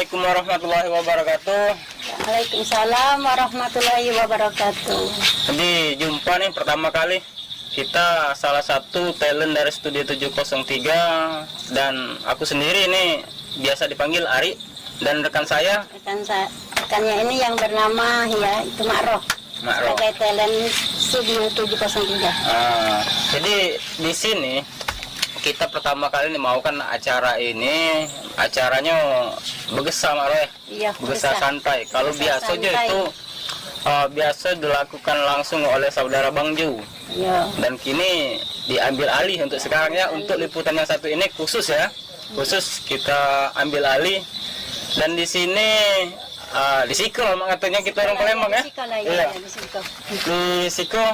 Assalamualaikum warahmatullahi wabarakatuh. Waalaikumsalam warahmatullahi wabarakatuh. Jadi jumpa nih pertama kali. Kita salah satu talent dari Studio 703 dan aku sendiri ini biasa dipanggil Ari dan rekan saya Rekannya ini yang bernama ya itu Makroh. Sebagai talent Studio 703. Jadi di sini kita pertama kali nih mau kan acara ini, acaranya begesa Makroh ya. Iya, begesa santai. Kalau biasa aja itu biasa dilakukan langsung oleh saudara Bang Ju. Iya. Dan kini diambil alih untuk sekarang ya, untuk liputan yang satu ini khusus ya, khusus kita ambil alih. Dan di sini di Siko katanya kita orang Palembang ya. Iya. Di Siko.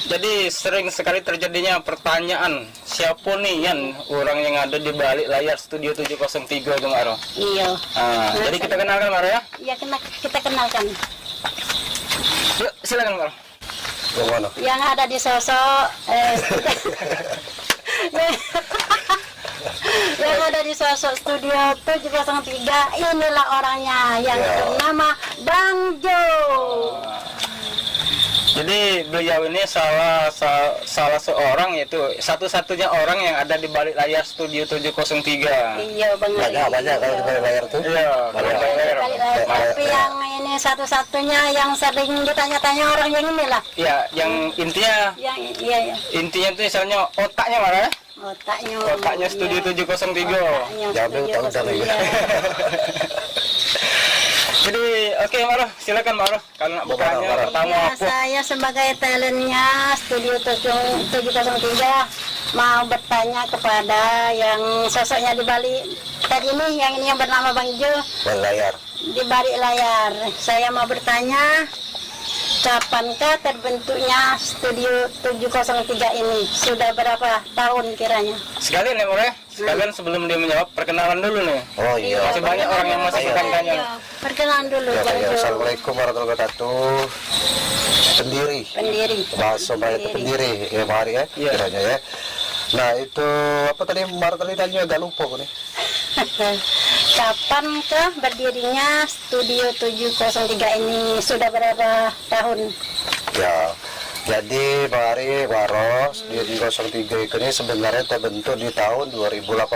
Jadi sering sekali terjadinya pertanyaan, siapa nih yang orang yang ada di balik layar Studio 703 itu Maro? Iya. Jadi kita kenalkan Maro ya? Iya, kita kenalkan. Yuk, silakan Maro. Yang ada di sosok yang ada di sosok Studio 703 inilah orangnya yang bernama Bang Jo. Jadi beliau ini salah seorang, yaitu satu-satunya orang yang ada di balik layar Studio 703. Iya benar. Banyak kalau di balik layar tuh. Iya, balik layar. Tapi yang ini satu-satunya yang sering ditanya-tanya orang yang inilah. Iya, yang intinya Iya. intinya itu misalnya otaknya mana ya? Otaknya Studio 703. Jangan tahu dari. Jadi oke Maro, silakan Maro kalau nak bertanya pertama Ya, apa? saya sebagai talentnya Studio 703 mau bertanya kepada yang sosoknya di balik tadi ini, yang ini yang bernama Bang Jo. Balik layar. Di balik layar, saya mau bertanya, kapankah terbentuknya Studio 703 ini? Sudah berapa tahun kiranya? Sekalian ya Maro ya? Sekalian sebelum dia menjawab, perkenalan dulu nih. Oh iya. Masih banyak orang yang masih bertanya. Iya, perkenalan dulu Bang Jo. Assalamualaikum warahmatullahi wabarakatuh. Pendiri. Bahasa itu pendiri ya Pak Hari ya. Kiranya ya. Nah itu apa tadi Mar tadi tanya agak lupa nih. Kapankah berdirinya Studio 703 ini? Sudah berapa tahun? Ya. Jadi Pak Hari Baro Studio 703 ini sebenarnya terbentuk di tahun 2018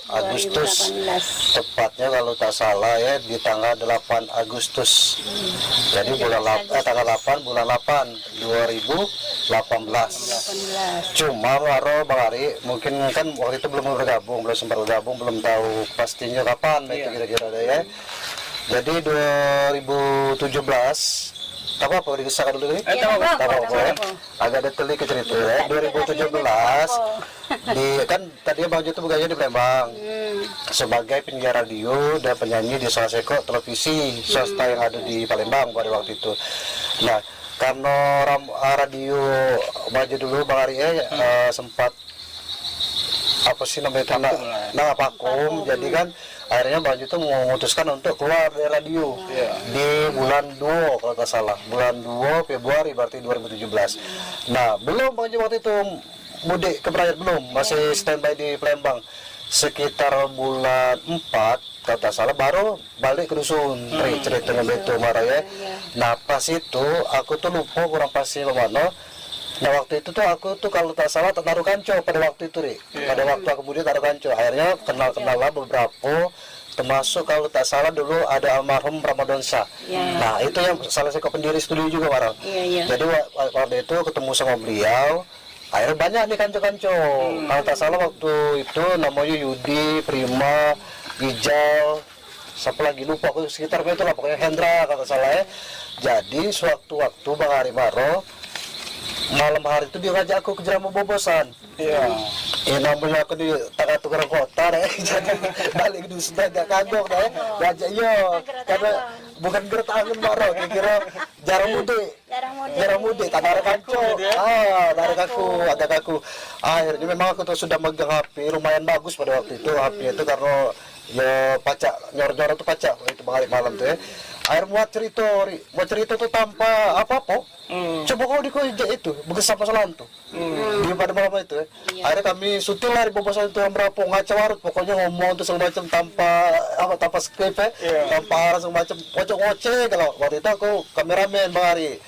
Agustus. Tepatnya kalau tak salah ya di tanggal 8 Agustus. Jadi tanggal 8 bulan 8 2018. Cuma Baro Bang Hari mungkin kan waktu itu belum bergabung, belum sempat bergabung, belum tahu pastinya kapan itu kira-kira ya. Jadi 2017 apa digesahkan dulu nih? Agak detail ke cerita ya. 2017 kan tadinya Bang Jo itu bekerja di Palembang sebagai penyiar radio dan penyanyi di salah satu televisi swasta yang ada di Palembang pada waktu itu. Nah, karena radio Bang Jo dulu Bang Ari sempat apa sih namanya vakum, jadi kan akhirnya Bang Jo itu memutuskan untuk keluar dari radio di bulan 2 kalau tak salah, bulan 2 Februari berarti 2017. Nah belum Bang Jo waktu itu mudik ke Praia, belum, masih standby di Palembang. Sekitar bulan 4 kalau tak salah baru balik ke dusun ceritanya betul marah ya. Nah pas itu aku tuh lupa kurang pasti bagaimana. Nah waktu itu tuh aku tuh kalau tak salah taruh kanco pada waktu itu pada waktu aku kemudian taruh kanco, akhirnya kenal lah beberapa, termasuk kalau tak salah dulu ada almarhum Ramadan Shah. Nah itu yang salah satu pendiri studio juga Marah. Jadi waktu itu ketemu sama beliau, akhirnya banyak nih kanco-kanco. Kalau tak salah waktu itu namanya Yudi, Prima, Ijal, siapa lagi lupa aku sekitarnya itu lah, pokoknya Hendra kalau tak salah ya. Jadi sewaktu-waktu Bang Hari Maro malam hari itu dia ngajak aku ke Jeramo Bobosan. Namanya aku di tengah tukar kota deh. Jadi balik ke dusun agak kagok deh. Ngajak karena bukan gertangan Maro, kira jarang mudik, tak ada kanco. Dari aku. Akhirnya memang aku tuh sudah megang HP lumayan bagus pada waktu itu, HP itu karena ya pacak nyor-nyor itu pacak itu Bang Hari malam tuh ya. Air mau cerita tuh tanpa apa-apa. Coba kau di itu begesah masalah tuh. Di pada malam itu ya. Akhirnya kami syuting lah di Bobosan itu berapa ngaco warut, pokoknya ngomong tuh segala macam tanpa skrip ya, tanpa arah segala macam, ngoceh kalau waktu itu aku kameramen Bang Ari.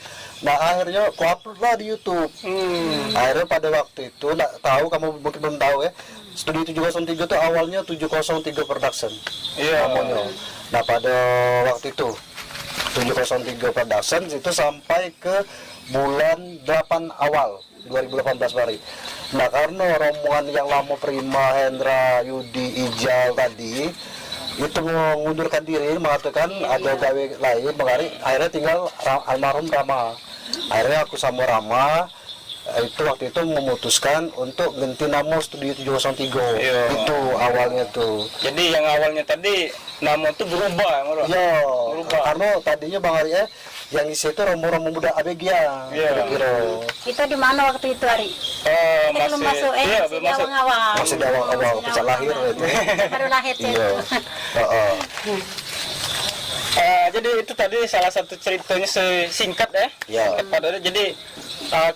Nah akhirnya aku upload lah di YouTube. Akhirnya pada waktu itu nggak tahu, kamu mungkin belum tahu ya, Studio 703 itu awalnya 703 Production. Namanya. Nah pada waktu itu 703 Production itu sampai ke bulan 8 awal 2018 Bari. Nah karena rombongan yang lama Prima, Hendra, Yudi, Ijal tadi itu mengundurkan diri, mengatakan ada gawe lain, akhirnya tinggal almarhum Rama. Akhirnya aku sama Rama itu waktu itu memutuskan untuk ganti nama Studio 703. Itu awalnya tuh. Jadi yang awalnya tadi nama itu berubah, berubah. Karena tadinya Bang Ari yang isi itu rombongan muda ABG ya. Itu di mana waktu itu, Ari? Kita belum masuk, belum masuk. awal. Masih di awal bisa lahir itu. Baru lahir sih. Jadi itu tadi salah satu ceritanya singkat ya. Singkat padanya. Jadi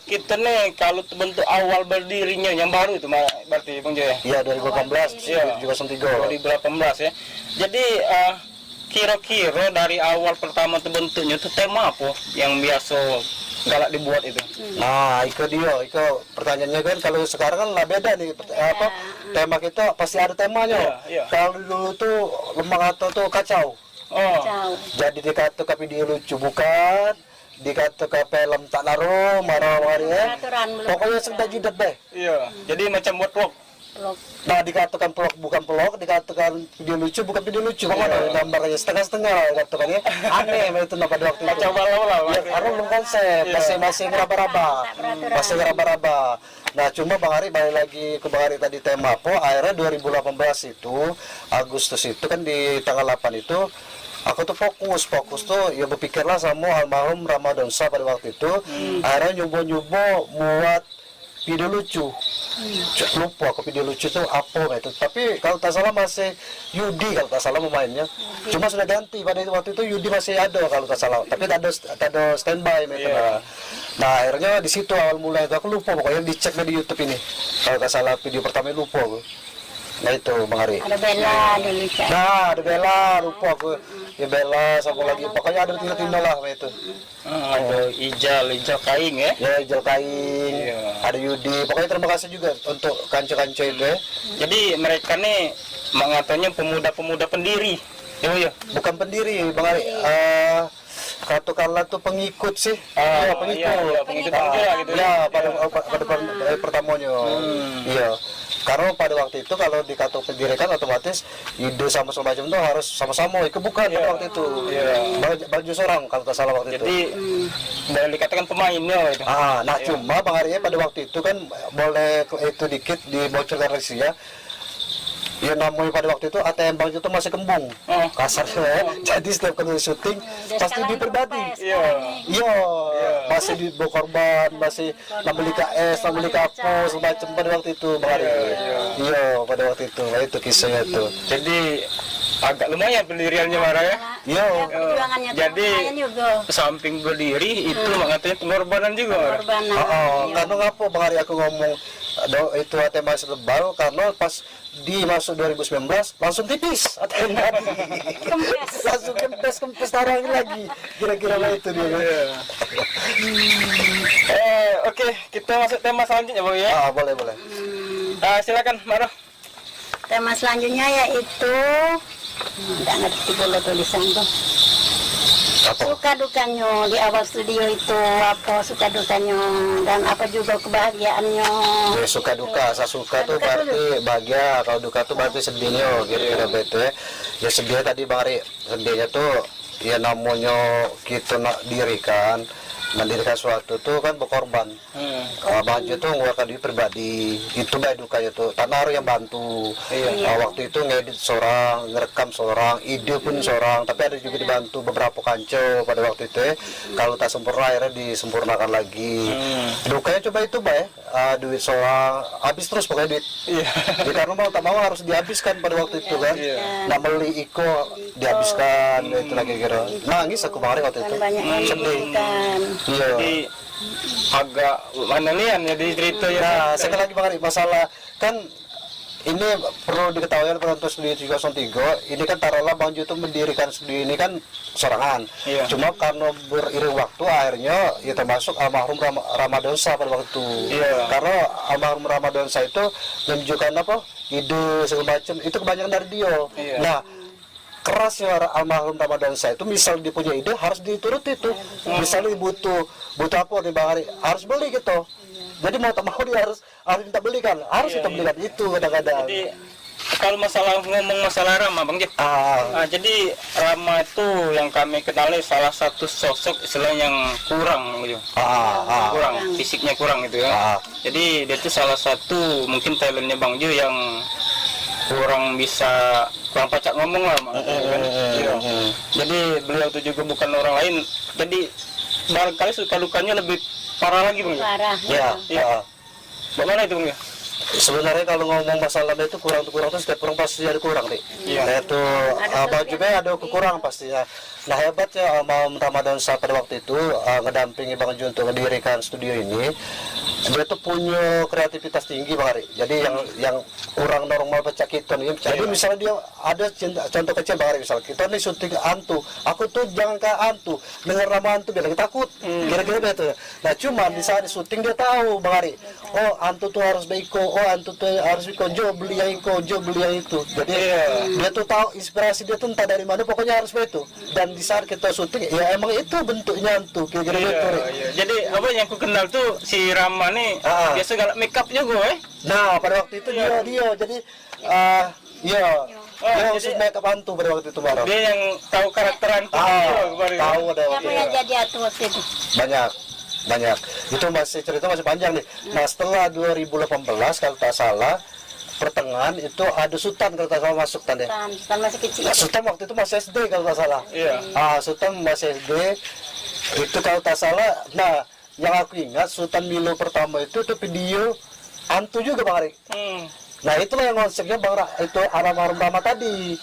kita nih kalau bentuk awal berdirinya yang baru itu berarti Bang Joy. Iya 2018. 2018 ya. Jadi kira-kira dari awal pertama terbentuknya itu tema apa yang biasa galak dibuat itu? Nah, itu pertanyaannya kan kalau sekarang kan lah beda nih tema kita pasti ada temanya. Kalau dulu tuh lemah atau tuh kacau. Jadi dikata ke video lucu bukan, dikata ke film tak laru marah-marah ya. Pokoknya sudah jidat deh. Jadi macam buat vlog. Nah dikatakan vlog bukan vlog, dikatakan video lucu bukan video lucu. Kok ada gambarnya setengah-setengah dikatakan ya. Aneh itu pada waktu itu. Coba lah. Ya, karena belum konsep, masih ngeraba-raba. Nah cuma Bang Ari balik lagi ke Bang Ari tadi tema apa, akhirnya 2018 itu Agustus itu kan di tanggal 8 itu aku tuh fokus tuh ya berpikirlah sama almarhum Ramadan Shah pada waktu itu. Akhirnya nyoba buat video lucu. Lupa aku video lucu itu apa itu, tapi kalau tak salah masih Yudi kalau tak salah pemainnya. Cuma sudah ganti pada waktu itu Yudi masih ada kalau tak salah, tapi tak ada standby gitu. Nah akhirnya di situ awal mulai itu aku lupa, pokoknya dicek di YouTube ini kalau tak salah video pertama lupa aku. Nah itu Bang Ari. Ada Bella dulu. Nah ada Bella, lupa aku. Ya Bella sama lagi, pokoknya ada tina lah itu. Ada Ijal Kaing ya. Ya Ijal Kaing. Ada Yudi. Pokoknya terima kasih juga untuk kanco-kanco itu ya. Jadi mereka nih mengatakannya pemuda-pemuda pendiri. Bukan pendiri Bang Ari. Katakanlah tuh pengikut sih. Pengikut juga gitu. Ya pada pertamanya. Iya. Karena pada waktu itu kalau dikatakan pendirikan otomatis ide sama macam itu harus sama-sama. Itu bukan pada waktu itu. Baju seorang kalau tak salah waktu itu. Jadi boleh dikatakan pemainnya itu. Nah cuma Bang Ari pada waktu itu kan boleh itu dikit dibocorkan reaksi ya. Ya namanya pada waktu itu ATM Bang itu masih kembung, kasarnya. Jadi setiap kali syuting pasti di pribadi. Masih di korban, masih beli KS, beli kapos, semacam pada waktu itu Bang Ari. Pada waktu itu, itu kisahnya itu. Jadi agak lumayan pendiriannya Mara ya. Jadi samping berdiri itu makanya pengorbanan juga. Karena ngapa Bang Ari aku ngomong itu ATM masih lebal karena pas di masuk 2019 langsung tipis ATM langsung kempes taruh lagi kira-kira itu dia. Oke, kita masuk tema selanjutnya Bang ya. Boleh. Silakan Mara. Tema selanjutnya yaitu tidak ngerti boleh tulisan tuh. Suka dukanya di awal studio itu apa suka dukanya dan apa juga kebahagiaannya. Suka duka, saya suka tuh berarti bahagia, kalau duka tuh berarti sedihnya kira-kira begitu ya. Ya sedih tadi Bang Ari, sedihnya tuh ya namanya kita nak mendirikan suatu tuh kan berkorban. Baju tuh ngeluarkan diri pribadi, itu baik dukanya tuh. Tanah yang bantu. Waktu itu ngedit seorang, ngerekam seorang, ide pun seorang, tapi ada juga dibantu beberapa kanco pada waktu itu. Kalau tak sempurna akhirnya disempurnakan lagi. Dukanya coba itu baik, duit seorang habis terus pokoknya duit. Karena mau tak mau harus dihabiskan pada waktu itu kan. Nak beli iko dihabiskan itu lagi kira. Nangis aku kemarin waktu itu. Banyak yang Sedih. diberikan. Iya. Jadi agak mana lian jadi cerita ya. Nah, sekali lagi Bang Ari, masalah kan ini perlu diketahui oleh penonton Studio 303, ini kan taruhlah Bang Jo itu mendirikan studio ini kan sorangan. Iya. Cuma karena beriring waktu akhirnya ya termasuk almarhum Ramadonsa pada waktu itu. Iya. Karena almarhum Ramadonsa itu menunjukkan apa? Ide segala macam itu kebanyakan dari dia. Iya. Nah, kerasnya almarhum Ramadonsa itu misal dia punya ide harus dituruti itu. Misalnya butuh apa nih Bang Ari, harus beli gitu. Jadi mau tak mau dia harus minta belikan, harus Iya, kita belikan itu kadang-kadang. Jadi kalau ngomong masalah Rama Bang Jep. Jadi Rama itu yang kami kenali salah satu sosok istilahnya yang kurang gitu. Kurang, fisiknya kurang gitu ya. Jadi dia itu salah satu mungkin talentnya Bang Jo yang kurang pacak ngomong lah kan. Iya. Jadi beliau itu juga bukan orang lain. Jadi barangkali suka dukanya lebih parah lagi Bang. Parah. Iya. Bagaimana itu Bang? Sebenarnya kalau ngomong masalah itu kurang tuh setiap orang pasti ada kurang nih. Iya. Itu Bang juga ada kekurangan pastinya. Nah hebatnya almarhum Ramadonsa pada waktu itu ngedampingi Bang Jo untuk mendirikan studio ini. Dia tuh punya kreativitas tinggi Bang Ari. Jadi yang orang normal baca kita nih. Jadi misalnya dia ada contoh kecil Bang Ari, misal kita nih syuting hantu. Aku tuh jangan ke hantu, dengar nama hantu biar takut. Kira-kira begitu. Nah cuma di saat syuting dia tahu Bang Ari. Oh hantu tuh harus beiko, oh hantu tuh harus beiko. Jo beli yang itu. Jadi dia tuh tahu inspirasi dia tuh entah dari mana, pokoknya harus begitu. Dan di saat kita syuting ya emang itu bentuknya hantu. Kira-kira begitu. Jadi apa yang aku kenal tuh si Rama nih biasa galak make up juga Nah pada waktu itu dia jadi dia khusus make up hantu pada waktu itu baru. Dia yang tahu karakter hantu Tahu ada Siapa yang jadi atu waktu itu? banyak itu cerita masih panjang nih. Nah setelah 2018 kalau tak salah pertengahan itu ada Sultan kalau tak salah masuk tadi. Sultan masih kecil. Sultan waktu itu masih SD kalau tak salah. Iya. Sultan masih SD itu kalau tak salah. Nah yang aku ingat Sultan Milo pertama itu video hantu juga Bang Ari. Nah itulah yang konsepnya Bang itu almarhum Rama tadi.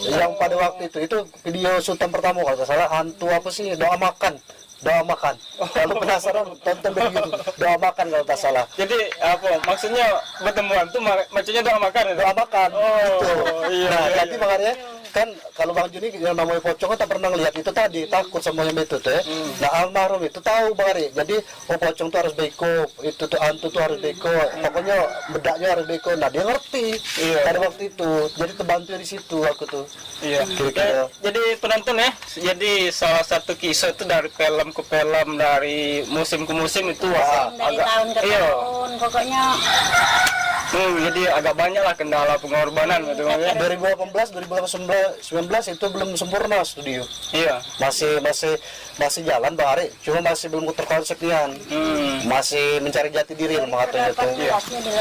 Yang pada waktu itu video Sultan pertama kalau tak salah hantu apa sih, doa makan. Kalau penasaran tonton video itu, doa makan kalau tak salah. Jadi apa maksudnya bertemu hantu macamnya doa makan itu? Doa makan. Gitu. Iya. Nah jadi makanya kan kalau Bang Juni yang namanya pocong kan tak pernah ngelihat itu tadi, takut sama yang itu tuh ya. Nah almarhum itu tahu Bang Ari, jadi pocong tuh harus beko, itu tuh hantu tuh harus beko, pokoknya bedaknya harus beko. Nah dia ngerti pada waktu itu, jadi terbantu di situ aku tuh. Iya. Jadi penonton ya, jadi salah satu kisah itu dari film ke film, dari musim ke musim itu Dari tahun ke tahun pokoknya. Jadi agak banyak lah kendala pengorbanan gitu ya. 2018 2019 itu belum sempurna studio. Iya. Masih jalan Bang Ari, cuma masih belum terkonsep nian. Masih mencari jati diri mengatakan itu.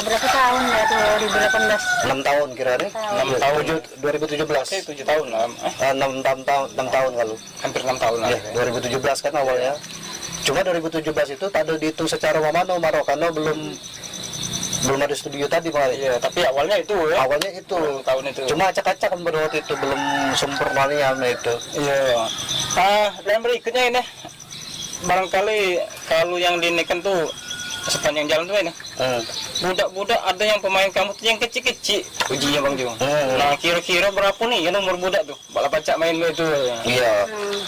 Berapa tahun ya 2018? 6 tahun kira-kira. 6 tahun 2017. 7 tahun lah. 6 tahun kalau. Hampir 6 tahun lah. Ya, 2017 kan awalnya. Cuma 2017 itu tak ada dihitung secara mano karena belum ada studio tadi Pak. Iya, tapi awalnya itu ya. Awalnya itu. Tahun itu. Cuma acak-acak kan pada waktu itu belum sempurna itu. Iya. Dan berikutnya ini barangkali kalau yang dinaikkan tuh sepanjang jalan tuh ini. Budak-budak ada yang pemain kamu tuh yang kecil-kecil ujinya Bang Jo. Nah kira-kira berapa nih ya nomor budak tuh? Balap pacak main itu. Iya.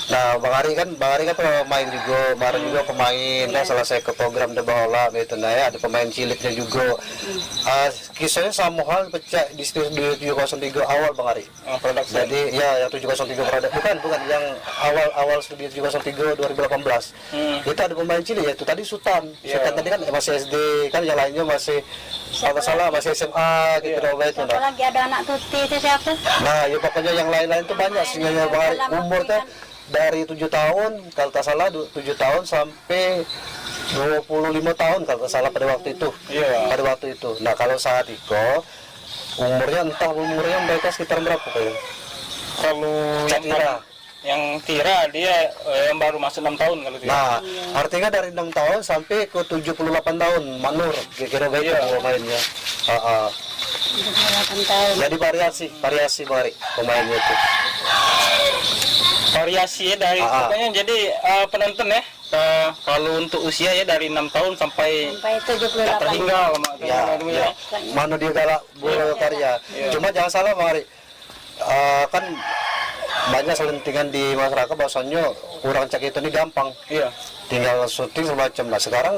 Nah Bang Ari kan pemain juga, bareng juga pemain. Nah selesai ke program The Bola gitu. Nah ya ada pemain ciliknya juga. Kisahnya sama hal pecah di studio 703 awal Bang Ari. Produksi. Jadi ya yang 703 produk bukan yang awal studio 703 2018. Itu ada pemain cilik ya itu tadi Sultan. Sultan tadi kan masih SD, kan yang lainnya masih kalau salah masih SMA gitu loh itu. Siapa lagi ada anak Tuti itu siapa? Nah, ya pokoknya yang lain-lain tuh banyak sih yang umur tuh dari 7 tahun kalau tak salah 7 tahun sampai 25 tahun kalau tak salah pada waktu itu. Pada waktu itu. Nah, kalau saat itu umurnya mereka sekitar berapa kayaknya? Kalau yang Tira dia yang baru masuk 6 tahun kalau dia. Nah, artinya dari 6 tahun sampai ke 78 tahun Manur kira-kira begitu pemainnya. 78 tahun. Jadi variasi Mari pemainnya itu. variasi ya dari pokoknya jadi penonton ya. Kalau untuk usia ya dari 6 tahun sampai 78. tak tertinggal Ya. Mana dia galak bola karya. Cuma jangan salah Bang Ari. Kan banyak selentingan di masyarakat bahwasannya kurang cek itu nih gampang. Iya. Tinggal syuting semacam. Nah sekarang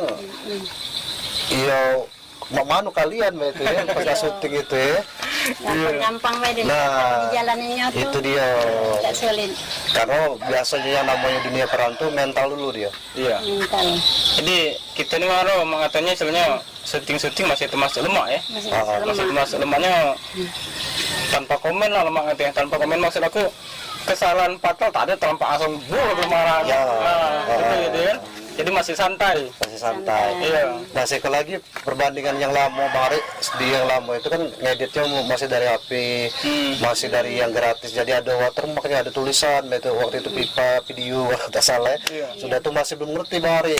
iya manu kalian itu ya pas syuting itu ya. Gampang di jalannya tuh. Itu dia. Tidak sulit. Karena biasanya yang namanya dunia peran tuh mental dulu dia. Iya. Mental. Jadi kita nih Maro mengatakannya sebenarnya syuting masih termasuk lemak ya. Masih termasuk lemaknya tanpa komen lah lemak itu ya. Tanpa komen maksud aku kesalahan fatal tak ada tanpa langsung marah. Gitu kan. Jadi masih santai. Iya. Nah sekali lagi perbandingan yang lama Bang Ari, di yang lama itu kan ngeditnya masih dari HP, masih dari yang gratis. Jadi ada watermarknya, ada tulisan, itu waktu itu pipa video tak salah. Sudah tuh masih belum ngerti Bang Ari.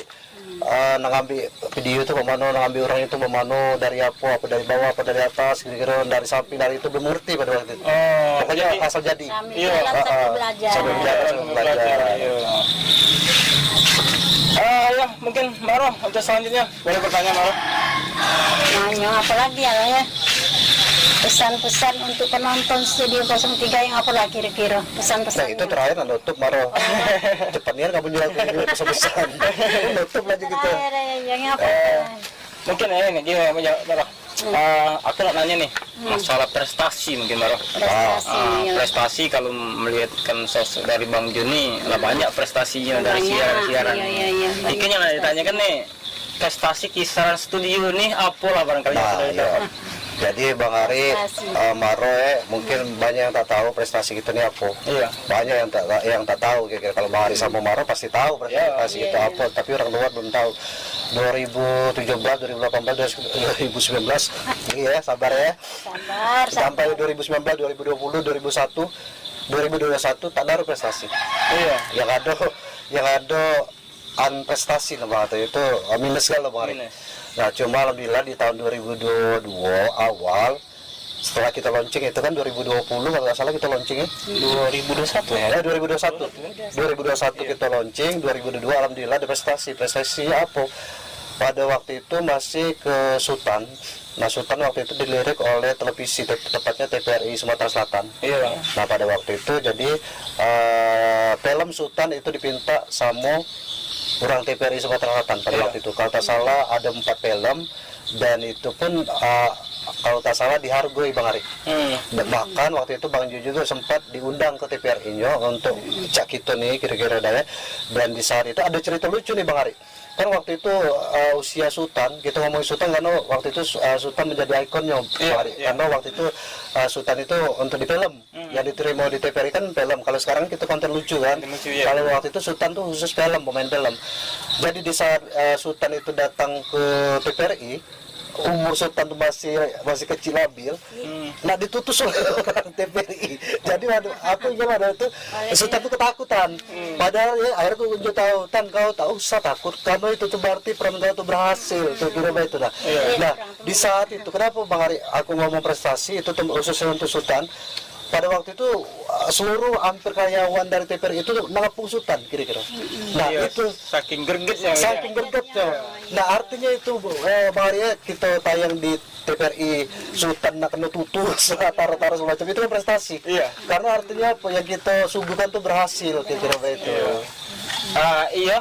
Ngambil video itu kemana, ngambil orang itu kemana, dari apa dari bawah, apa dari atas, kira-kira dari samping, dari itu belum ngerti pada waktu itu. Pokoknya jadi, asal jadi. Sambil belajar. Ya mungkin Maro untuk selanjutnya boleh bertanya Maro. Nanya apa lagi ya? Pesan-pesan untuk penonton Studio 03 yang apa lagi kira-kira pesan-pesan? Nah itu terakhir nutup Maro. Cepatnya kamu jual pesan-pesan. Nutup lagi gitu. Yang apa? Mungkin ini gini Maro. Aku nak nanya nih masalah prestasi mungkin Maro. Prestasi kalau melihatkan sosok dari Bang Joni lah banyak prestasinya dari siaran. Ini yang ditanyakan nih prestasi kisaran studio nih apa lah barangkali yang sudah didapat. Jadi Bang Ari, Maro mungkin banyak yang tak tahu prestasi kita ini apa. Iya. Banyak yang tak tahu kira-kira. Kalau Bang Ari sama Maro pasti tahu prestasi kita apa, tapi orang luar belum tahu. 2017, 2018, 2019, ya sabar ya. Sabar. Sampai 2019, 2020, 2021 tak ada prestasi. Iya. Yang ada prestasi lah Bang Ari, itu minus sekali Bang Ari. Nah cuma alhamdulillah di tahun 2022 awal setelah kita launching itu kan 2020 kalau nggak salah kita launching ya 2021 ya 2021 kita launching 2022 alhamdulillah ada prestasi apa pada waktu itu masih ke Sultan. Nah Sultan waktu itu dilirik oleh televisi tepatnya TVRI Sumatera Selatan. Iya. Nah pada waktu itu jadi film Sultan itu dipinta sama orang TVRI Sumatera Selatan pada waktu itu. Kalau tak salah ada 4 film dan itu pun kalau tak salah dihargai Bang Ari. Bahkan waktu itu Bang Ju juga sempat diundang ke TVRI-nya untuk cak kita nih kira-kira dan di saat itu ada cerita lucu nih Bang Ari. Kan waktu itu usia Sultan, kita ngomongin Sultan karena waktu itu Sultan menjadi ikonnya Bang Ari. Karena waktu itu Sultan itu untuk di film yang diterima di TVRI kan film. Kalau sekarang kita konten lucu kan. Kalau waktu itu Sultan tuh khusus film, pemain film. Jadi di saat Sultan itu datang ke TVRI, umur Sultan tuh masih kecil labil, nah ditutus oleh orang TVRI. Jadi aku gimana itu Sultan tuh ketakutan. Padahal ya akhirnya aku unjuk tahu, kau tak usah takut karena itu tuh berarti peran kau tuh berhasil. Itu kira itu dah. Nah di saat itu kenapa Bang Ari aku ngomong prestasi itu khususnya untuk Sultan. Pada waktu itu seluruh hampir karyawan dari TVRI itu mengepung Sultan kira-kira. Nah itu saking gregetnya. Nah artinya itu Bang Ari kita tayang di TVRI Sultan nak kena tutus taruh semacam itu kan prestasi. Iya. Karena artinya apa yang kita suguhkan tuh berhasil kira-kira itu. Iya.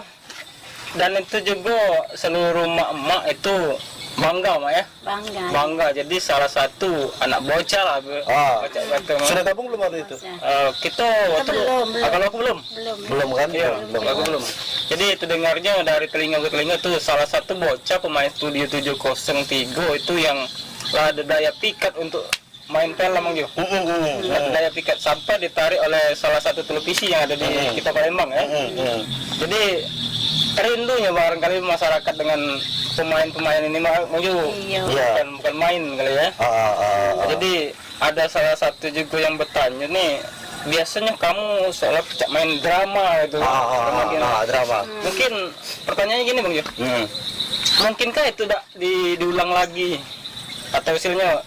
Dan itu juga seluruh mak-mak itu bangga Mak ya. Bangga. Jadi salah satu anak bocah lah. Sudah gabung belum ada itu? Kita belum. Kalau aku belum. Belum kan? Iya, aku belum. Jadi itu dengarnya dari telinga ke telinga tuh salah satu bocah pemain Studio 703 itu yang lah ada daya pikat untuk main film gitu. Ada daya pikat sampai ditarik oleh salah satu televisi yang ada di kita Palembang ya. Jadi rindunya barangkali masyarakat dengan pemain-pemain ini bukan main kali ya. Jadi ada salah satu juga yang bertanya nih, biasanya kamu soalnya main drama itu. Drama. Mungkin pertanyaannya gini Bang Jo. Mungkinkah itu diulang lagi atau hasilnya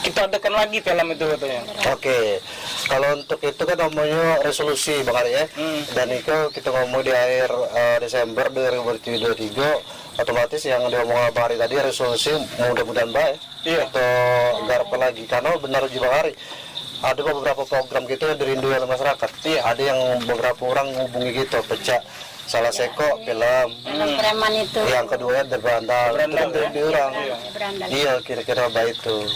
kita adakan lagi film itu katanya? Oke. Kalau untuk itu kan namanya resolusi Bang Ari ya. Dan itu kita ngomong di akhir Desember 2023, otomatis yang diomong Bang Ari tadi resolusi mudah-mudahan baik. Iya. Atau garap lagi karena benar juga Bang Ari. Ada beberapa program gitu yang dirindui oleh masyarakat. Iya. Ada yang beberapa orang hubungi gitu, pecah salah seko film. Film preman itu. Yang kedua berandal. Itu kan dirindui orang. Berandal. Iya, kira-kira baik itu.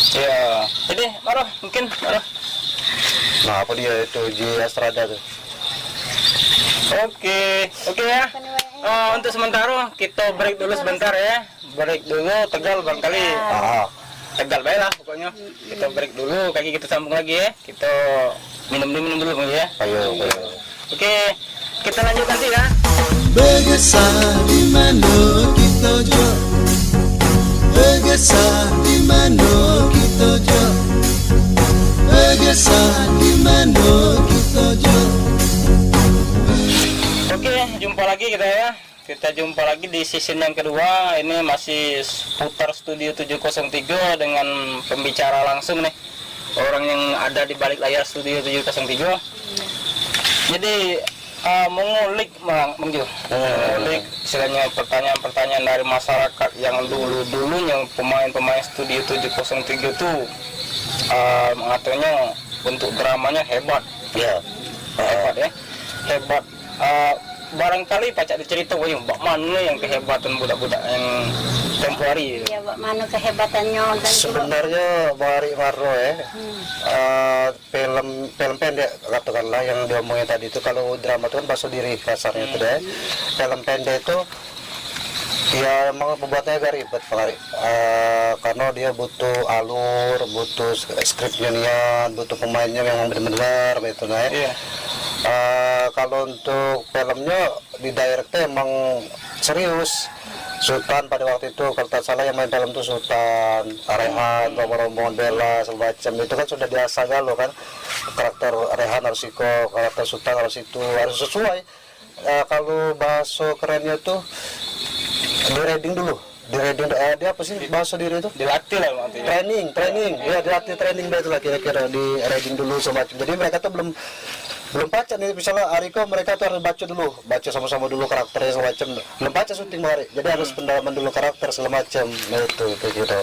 Ya, jadi Maro mungkin Maro. Nah, apa dia itu Ji Astrada tuh? Oke ya. Untuk sementara kita break dulu sebentar ya. Break dulu Tegal barangkali. Tegal baik lah pokoknya. Kita break dulu, kaki kita sambung lagi ya. Kita minum dulu ya. Ayo. Oke, kita lanjut nanti ya. Bergesah di mana kita jauh, bergesah di mana kita jauh, bergesah di mana kita jauh. Oke, jumpa lagi kita ya. Kita jumpa lagi di season yang kedua. Ini masih putar Studio 703 dengan pembicara langsung nih. Orang yang ada di balik layar Studio 703. Jadi mengulik Bang Jo. Mengulik istilahnya pertanyaan-pertanyaan dari masyarakat yang dulu-dulunya pemain-pemain Studio 703 itu mengaturnya untuk dramanya hebat. Ya. Hebat ya. Hebat. Barangkali pacak dicerita bak mana yang kehebatan budak-budak yang tempoh hari. Ya, Pak, mana kehebatannya dan Sebenarnya Bari Marro ya, film pendek katakanlah yang diomongin tadi itu, kalau drama itu kan basuh diri kasarnya itu deh. Film pendek itu ya emang pembuatnya agak ribet Pak Ari. Karena dia butuh alur, butuh skripnya niat, butuh pemainnya yang benar-benar gitu nah ya. Kalau untuk filmnya di directnya emang serius. Sultan pada waktu itu kalau tak salah yang main film itu Sultan, Rehan, rombongan Bella, segala macam itu kan sudah biasa galau kan. Karakter Rehan harus iko, karakter Sultan harus itu, harus sesuai. Kalau bahasa kerennya tuh di reading dulu. Di reading dia apa sih bahasa diri itu? Dilatih lah artinya. Training. Ya dilatih training itu lah kira-kira di reading dulu semacam. Jadi mereka tuh belum baca nih, misalnya Ariko mereka tuh harus baca sama-sama dulu karakternya segala macam, belum baca syuting hari, jadi harus pendalaman dulu karakter segala macam. Nah itu kayak gitu.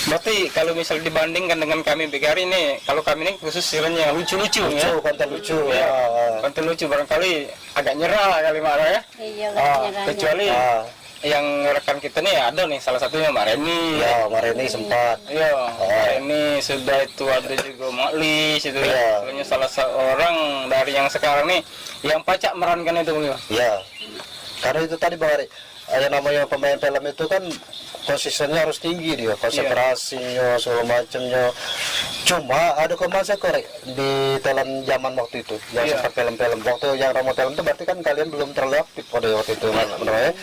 Berarti kalau misal dibandingkan dengan kami BKR ini, kalau kami ini khusus istilahnya lucu-lucu ya. Konten lucu ya. Konten lucu barangkali agak nyerah lah kali Mara ya. Iya, Kecuali yang rekan kita nih ada nih salah satunya Mbak Reni. Ya, Mbak Reni sempat. Iya, Mbak Reni sudah itu ada juga Maklis itu ya. Soalnya salah seorang dari yang sekarang nih yang pacak merankan itu beliau. Iya. Karena itu tadi Bang Ari, yang namanya pemain film itu kan konsistennya harus tinggi dia, konsentrasinya segala macamnya. Cuma ada kemasa korek di film zaman waktu itu, yang sempat film-film waktu yang Romo film itu berarti kan kalian belum terlalu aktif pada waktu itu namanya.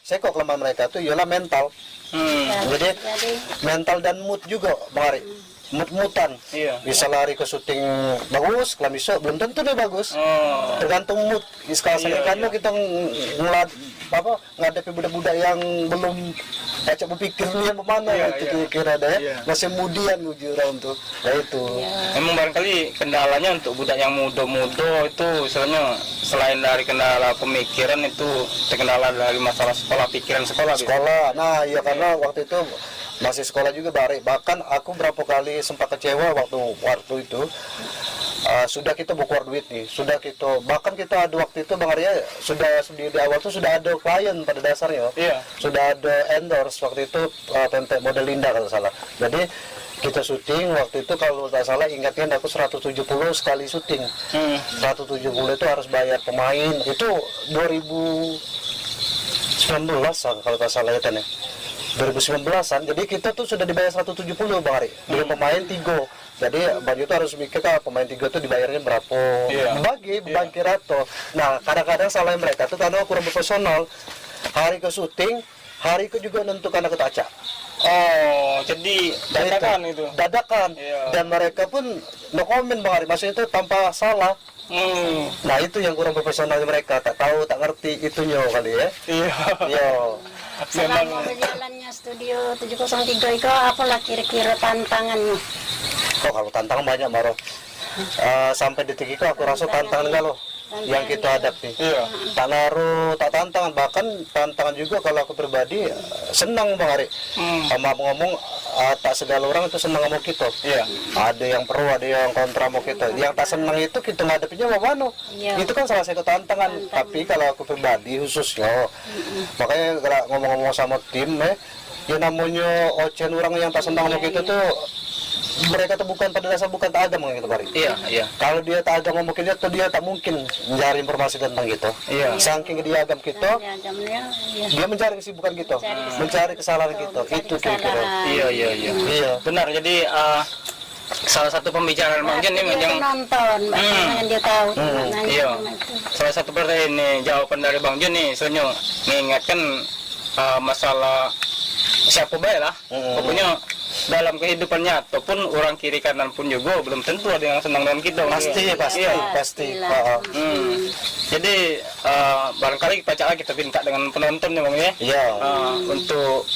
Saya kok kelemahan mereka tuh ialah mental. Jadi mental dan mood juga Bang Ari. Mood-moodan. Bisa lari ke syuting bagus, kalau bisa belum tentu dia bagus. Tergantung mood. Sekarang kan kita ngadepi budak-budak yang belum baca berpikirnya kemana itu kira-kira ada ya. Masih kemudian uji orang tuh. Nah itu. Memang barangkali kendalanya untuk budak yang muda-muda itu misalnya selain dari kendala pemikiran itu kendala dari masalah sekolah, pikiran sekolah. Sekolah. Nah, iya karena waktu itu masih sekolah juga Bari. Bahkan aku berapa kali sempat kecewa waktu itu. Sudah kita bukuar duit nih, sudah kita bahkan kita ada waktu itu Bang Arya sudah di awal tuh sudah ada klien pada dasarnya. Sudah ada endorse waktu itu Tente Model Linda kalau salah. Jadi kita syuting waktu itu kalau tak salah ingatnya aku 170 sekali syuting. 170 itu harus bayar pemain. Itu 2019 kalau tak salah ya Tene. 2019an, jadi kita tuh sudah dibayar 170 Bang Ari dengan pemain 3. Jadi Bang itu harus mikir pemain 3 tuh dibayarnya berapa bagi kirato. Nah kadang-kadang salah mereka tuh karena kurang profesional. Hari ke syuting, hari ke juga nentukan aku taca. Oh, jadi dadakan itu. Dadakan. Dan mereka pun no comment Bang Ari, maksudnya itu tanpa salah. Nah itu yang kurang profesional mereka, tak tahu, tak ngerti itunya kali ya. Iya. selama berjalannya studio 703 itu apalah kira-kira tantangannya? Oh, kalau tantangan banyak Maro. Sampai detik itu aku rasa tantangan kalau yang kita hadapi. Iya. Tak naruh, tak tantangan, bahkan tantangan juga kalau aku pribadi senang Bang Ari. Sama ngomong tak segala orang itu senang sama kita. Iya. Ada yang pro, ada yang kontra sama kita. Yang tak senang itu kita ngadepinya mana? Iya. Itu kan salah satu tantangan. Tapi kalau aku pribadi khususnya, makanya kalau ngomong-ngomong sama tim, ya namanya ocen orang yang tak senang sama kita tuh, mereka tuh bukan pada dasar bukan tak agama gitu Bari. Iya, iya. Kalau dia tak agama mungkin dia tak mungkin mencari informasi tentang kita. Iya. Saking dia agama kita, dia mencari kesibukan kita, mencari kesalahan kita. Itu kira-kira. Iya, iya, iya. Iya. Benar. Jadi salah satu pembicaraan Bang Jun ini yang nonton, yang dia tahu. iya. Salah satu pertanyaan ini jawaban dari Bang Jun nih, soalnya mengingatkan masalah siapa baik lah. Pokoknya dalam kehidupan nyata pun orang kiri kanan pun juga belum tentu ada yang senang dengan kita. Pasti. Jadi barangkali kita minta dengan penonton ya Bang ya. Iya. Untuk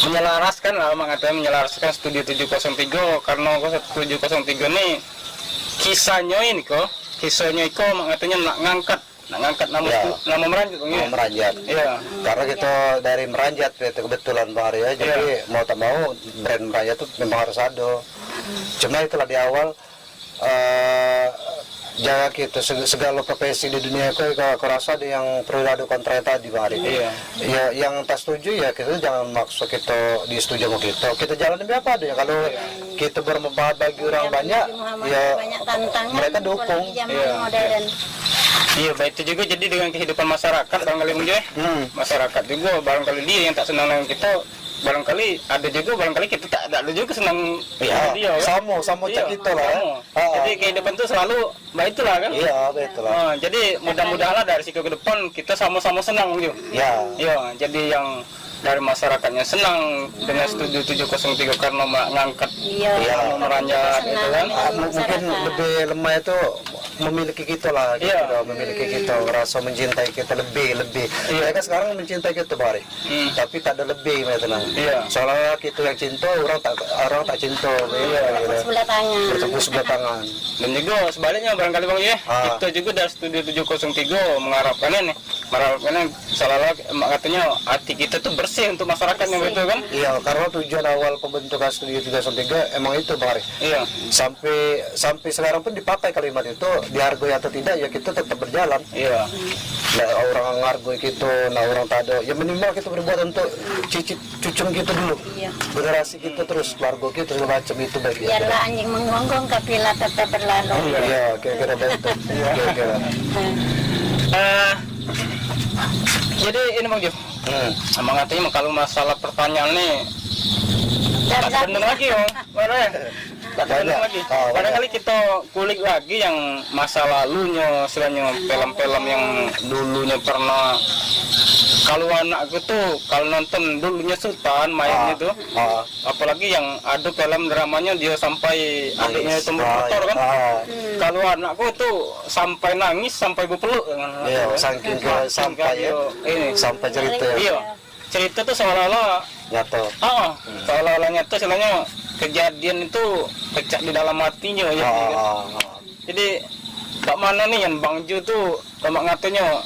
menyelaraskan lah, menyelaraskan Studio 703 karena 703 ini kisahnya makanya nak ngangkat nama meranjat Bang ya. Meranjat. Iya. Karena kita dari meranjat itu kebetulan Bang Arya, jadi mau tak mau brand meranjat itu memang harus ada. Cuma itulah di awal jaga kita segala profesi di dunia aku rasa ada yang perlu ada kontra tadi Bang Arya. Iya. Ya yang tak setuju ya kita jangan maksa kita disetujui sama kita. Kita jalan demi apa ada ya kalau kita bermanfaat bagi orang banyak ya banyak tantangan, mereka dukung. Modern. Iya, baik itu juga jadi dengan kehidupan masyarakat barangkali mungkin masyarakat juga barangkali dia yang tak senang dengan kita, barangkali ada juga barangkali kita tak ada juga senang Ya, dia kan? sama cak kita lah. Jadi kehidupan itu selalu baik itulah kan. Iya, betul lah. Jadi mudah-mudahan dari siku ke depan kita sama-sama senang gitu. Ya. Iya, jadi yang dari masyarakatnya senang dengan Studio 703 karena mengangkat meranjat gitu kan. Mungkin lebih lemah itu memiliki kita lah, gitu, memiliki kita, rasa mencintai kita lebih. Mereka sekarang mencintai kita Bari, tapi tak ada lebih tenang. Soalnya kita yang cinta, orang tak cinta. Sebelah tangan. Bertepuk sebelah tangan. Dan juga sebaliknya barangkali Bang ya, kita juga dari Studio 703 mengharapkan selalu katanya hati kita tuh bersih untuk masyarakatnya betul kan? Iya, karena tujuan awal pembentukan Studio 303 emang itu Bari. Iya. Sampai sekarang pun dipakai kalimat itu, dihargai atau tidak ya kita tetap berjalan. Iya. Nah, orang ngargoi kita, nah orang tak ada. Ya minimal kita berbuat untuk cicit cucung kita dulu. Iya. Generasi kita terus, keluarga kita segala macam itu baik. Biarlah anjing menggonggong kapilah tetap berlalu. Iya, kira-kira begitu. Kira-kira. Jadi ini Bang Jo. Emang katanya kalau masalah pertanyaan nih tak benar lagi ya. Tak benar lagi. Barangkali kita kulik lagi yang masa lalunya, istilahnya film-film yang dulunya pernah. Kalau anakku tuh kalau nonton dulunya Sultan mainnya tuh, apalagi yang ada film dramanya dia sampai adiknya itu motor kan. Kalau anakku tuh sampai nangis sampai berpeluk. Iya, saking sampai ya. Ini sampai cerita ya. Iya, cerita tuh seolah-olah nyata. Seolah-olah nyata, istilahnya kejadian itu kecak di dalam hatinya ya. Jadi Pak mana nih yang Bang Ju tuh Bang ngatanya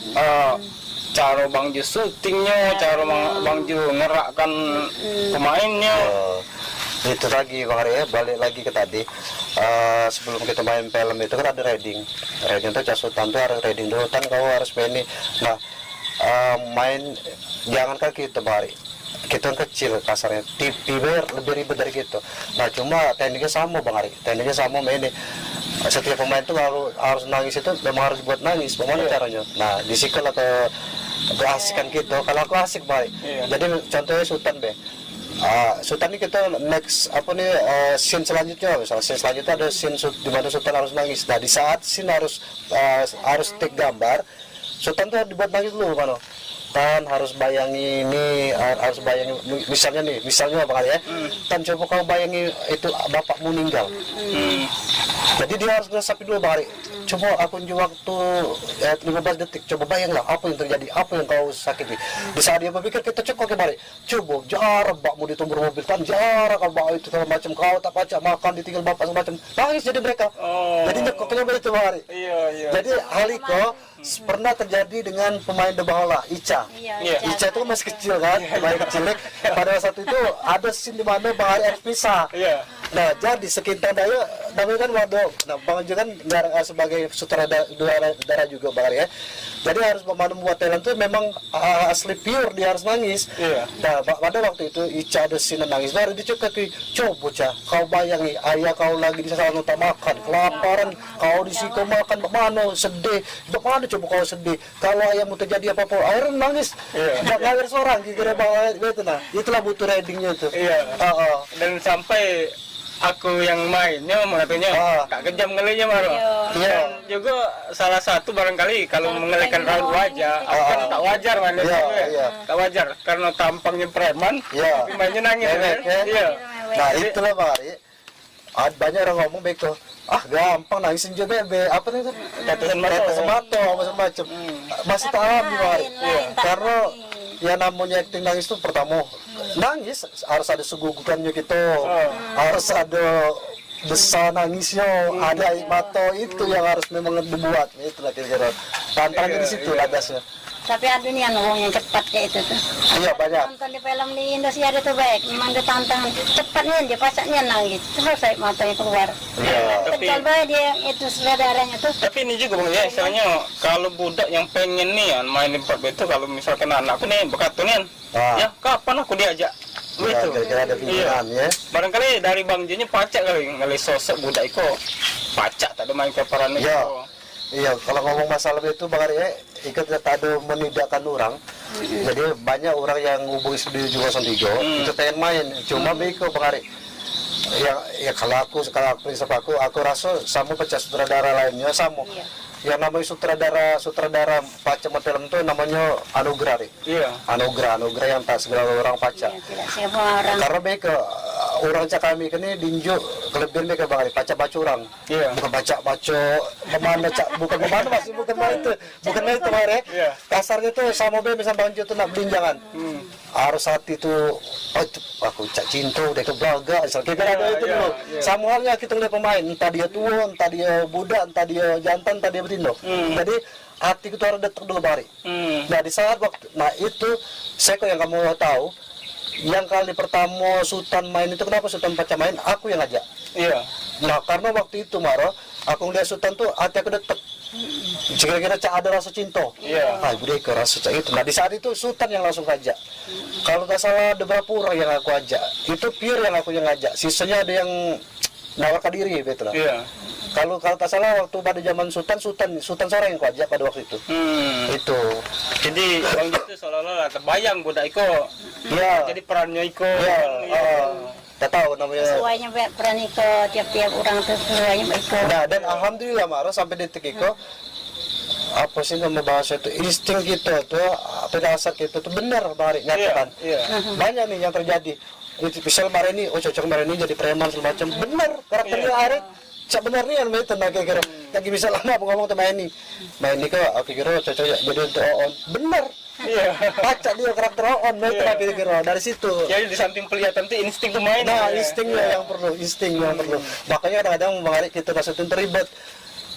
cara Bang Ju syutingnya, cara Bang Ju ngerakkan pemainnya. Itu lagi Bang Arya, balik lagi ke tadi. Sebelum kita main film itu kan ada reading itu casutan tuh harus reading dulu kan, kau harus main nih. Nah main jangankan kita Bang Arya, kita kecil kasarnya, TV lebih ribet dari gitu. Nah cuma tekniknya sama Bang Arya, tekniknya sama mainnya. Setiap pemain tuh harus nangis, itu memang harus buat nangis. Bagaimana caranya? Nah disikal atau keasikan kita, kalau aku asik baik. Jadi contohnya Sultan Sultan ini kita next scene selanjutnya, misalnya scene selanjutnya ada scene di mana Sultan harus nangis. Nah di saat scene harus take gambar, Sultan tuh dibuat nangis dulu mana? Tan harus bayangi ini, harus bayangi misalnya Bang Ali ya. Tan coba kau bayangi itu bapakmu meninggal. Jadi dia harus resapi dulu Bang Ari. Coba aku unjuk waktu 15 detik. Coba bayanglah apa yang terjadi, apa yang kau sakiti. Di saat dia berpikir kita cekok ke Bang Ari. Coba jarak bakmu ditumbur mobil kan, jarak kalau bak itu segala macam, kau tak pacak makan ditinggal bapak semacam. Nangis jadi mereka. Jadi nyekoknya begitu Bang Ari. Iya. Jadi hal itu pernah terjadi dengan pemain Debahola, Ica. Iya. Ica itu masih kecil kan, pemain kecil. Pada saat itu ada scene di mana Bang Ari harus pisah. Iya. Nah, jadi sekitar daya, namanya kan waduh, nah Bang Anjo kan sebagai sutradara juga Bang Ari ya. Jadi harus membuat talent itu memang asli pure, dia harus nangis. Iya. Nah, pada waktu itu Ica ada scene nangis, baru dicukupi, coba bocah, kau bayangi, ayah kau lagi di sana tak makan, kelaparan, kau di situ makan, bagaimana sedih, bagaimana coba kau sedih, kalau ayahmu terjadi apa-apa, akhirnya nangis, nggak ngalir seorang, kira-kira Bang Ari, itu nah, itulah butuh readingnya itu. Iya. Dan sampai aku yang mainnya katanya kak kejam ngelinya Maro. Iya. Dan juga salah satu barangkali kalau mengelihkan raut wajah, aku kan tak wajar mainnya. Iya. Tak wajar karena tampangnya preman, Iya. tapi mainnya nangis. Mewek, ya. Iya. Nah itulah Bang Ari. Banyak orang ngomong beko, gampang nangisin juga apa itu? Tetesan mata. Tetesan mata, macam-macam. Masih tak alami Bang Ari. Karena yang namanya acting nangis itu pertama nangis harus ada segugukannya gitu, harus ada besar nangisnya, ada air mata, itu yang harus memang dibuat. Itulah kira-kira tantangannya di situ ladasnya. Tapi ada nih yang cepat kayak itu tuh. Iya banyak. Nonton di film di Indonesia ada tuh baik, memang ada tantangan cepatnya dia pasaknya nangis, selesai matanya keluar. Iya. Betul baik dia itu saudaranya tuh. Tapi ini juga Bang ya, istilahnya kalau budak yang pengen nih mainin part itu, kalau misalkan anakku nih bekatunin, ya kapan aku diajak? Ya, Gitu. kira-kira ada pimpinan ya. Barangkali dari Bang Jonya pacak kali ngali sosok budak itu pacak tak ada main ke peran itu. Iya, kalau ngomong masalah itu Bang Ari, ikut tak ada menidakkan orang. Jadi banyak orang yang hubungi studio juga 03 itu pengen main, cuma beko Bang Ari. Ya kalau aku prinsip aku rasa sama pecah sutradara lainnya sama. Yang namanya sutradara pacak film itu namanya anugerah. Iya. Anugerah yang tak segala orang pacak. Ya, tidak semua orang. Karena mereka orang cak kami kini dinjuk kelebihan mereka Bang Ari, baca orang. Iya. Bukan baca memana cak, bukan memana masih bukan itu Bang Ari. Iya. Kasarnya tuh sama misal Bang Jo tuh nak belinjangan. Harus hati tuh, aku cak cinta udah kebelaga, kita ada itu dulu. Sama halnya kita lihat pemain, entah dia tua, entah dia budak, entah dia jantan, entah dia betindo. Jadi hati itu harus datang dulu Bang Ari. Nah di saat waktu, itu saya kok yang kamu tahu, yang kali pertama Sultan main itu kenapa Sultan Pacak main? Aku yang ngajak. Iya. Nah karena waktu itu Maro, aku ngeliat Sultan tuh hati aku detek. Kira-kira cak ada rasa cinta. Iya. Gue ke rasa cak itu. Nah di saat itu Sultan yang langsung ngajak. Kalau tak salah ada beberapa orang yang aku ajak. Itu pure yang aku yang ngajak. Sisanya ada yang nawarkan diri betul lah. Iya. Kalau tak salah waktu pada zaman Sultan seorang yang aku ajak pada waktu itu. Itu. Jadi Bang Jo itu seolah-olah terbayang budak Iko. Iya. Jadi perannya Iko. Tak tahu namanya. Sesuainya peran Iko, tiap-tiap orang tuh sesuainya Iko. Nah dan alhamdulillah Maro sampai detik itu apa sih nama bahasa itu insting kita tuh dasar kita tuh benar Bang Ari nyatakan. Banyak nih yang terjadi. Itu misal Mareni, cocok Mareni jadi preman segala macam. Benar karakternya Ari. Cak benar nih yang itu nak kira. Lagi bisa lama aku ngomong sama ini. Ini kok aku kira cocok jadi untuk on. Benar. Iya. Baca dia karakter on itu nak kira dari situ. Jadi di samping kelihatan itu insting pemain. Nah, insting yang perlu. Makanya kadang-kadang Bang Ari kita rasa itu ribet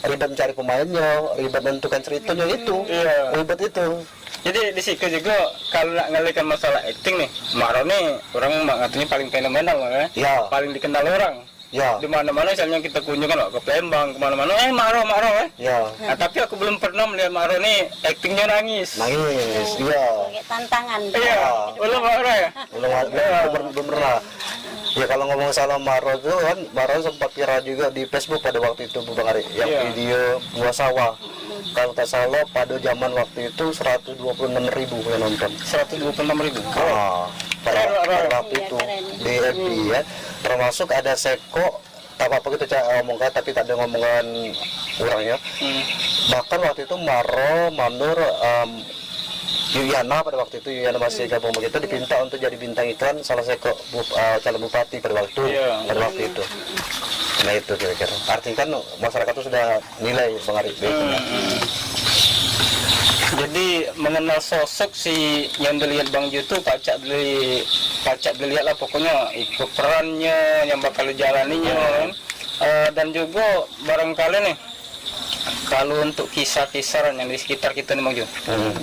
mencari pemainnya, ribet menentukan ceritanya itu. Ribet itu. Jadi di situ juga kalau nak ngalihkan masalah acting nih, Maro nih orang ngatanya paling fenomenal ya. Paling dikenal orang. Ya. Di mana-mana misalnya kita kunjungan ke Palembang kemana-mana, Maro ya. Nah, tapi aku belum pernah melihat Maro nih actingnya nangis. Iya. Tantangan. Iya. Belum Maro ya? Belum pernah. Ya kalau ngomong salah Maro itu kan, Maro sempat viral juga di Facebook pada waktu itu Bang Ari, yang video buah sawah. Kalau tak salah pada zaman waktu itu 126.000 yang nonton. 126.000. Pada waktu itu di FB ya. Termasuk ada Seko, tak apa kita ngomongkan tapi tak ada ngomongan orangnya. Bahkan waktu itu Maro, Manur, Yuyana pada waktu itu Yuyana masih gabung begitu dipinta untuk jadi bintang iklan salah Seko calon bupati pada waktu itu. Nah itu kira-kira. Artinya kan masyarakat itu sudah nilai Bang Ari. Jadi mengenal sosok si yang dilihat Bang Jo itu pacak dilihat lah pokoknya ikut perannya yang bakal dijalaninya kan. Dan juga barangkali nih kalau untuk kisah-kisah yang di sekitar kita nih Bang Jo,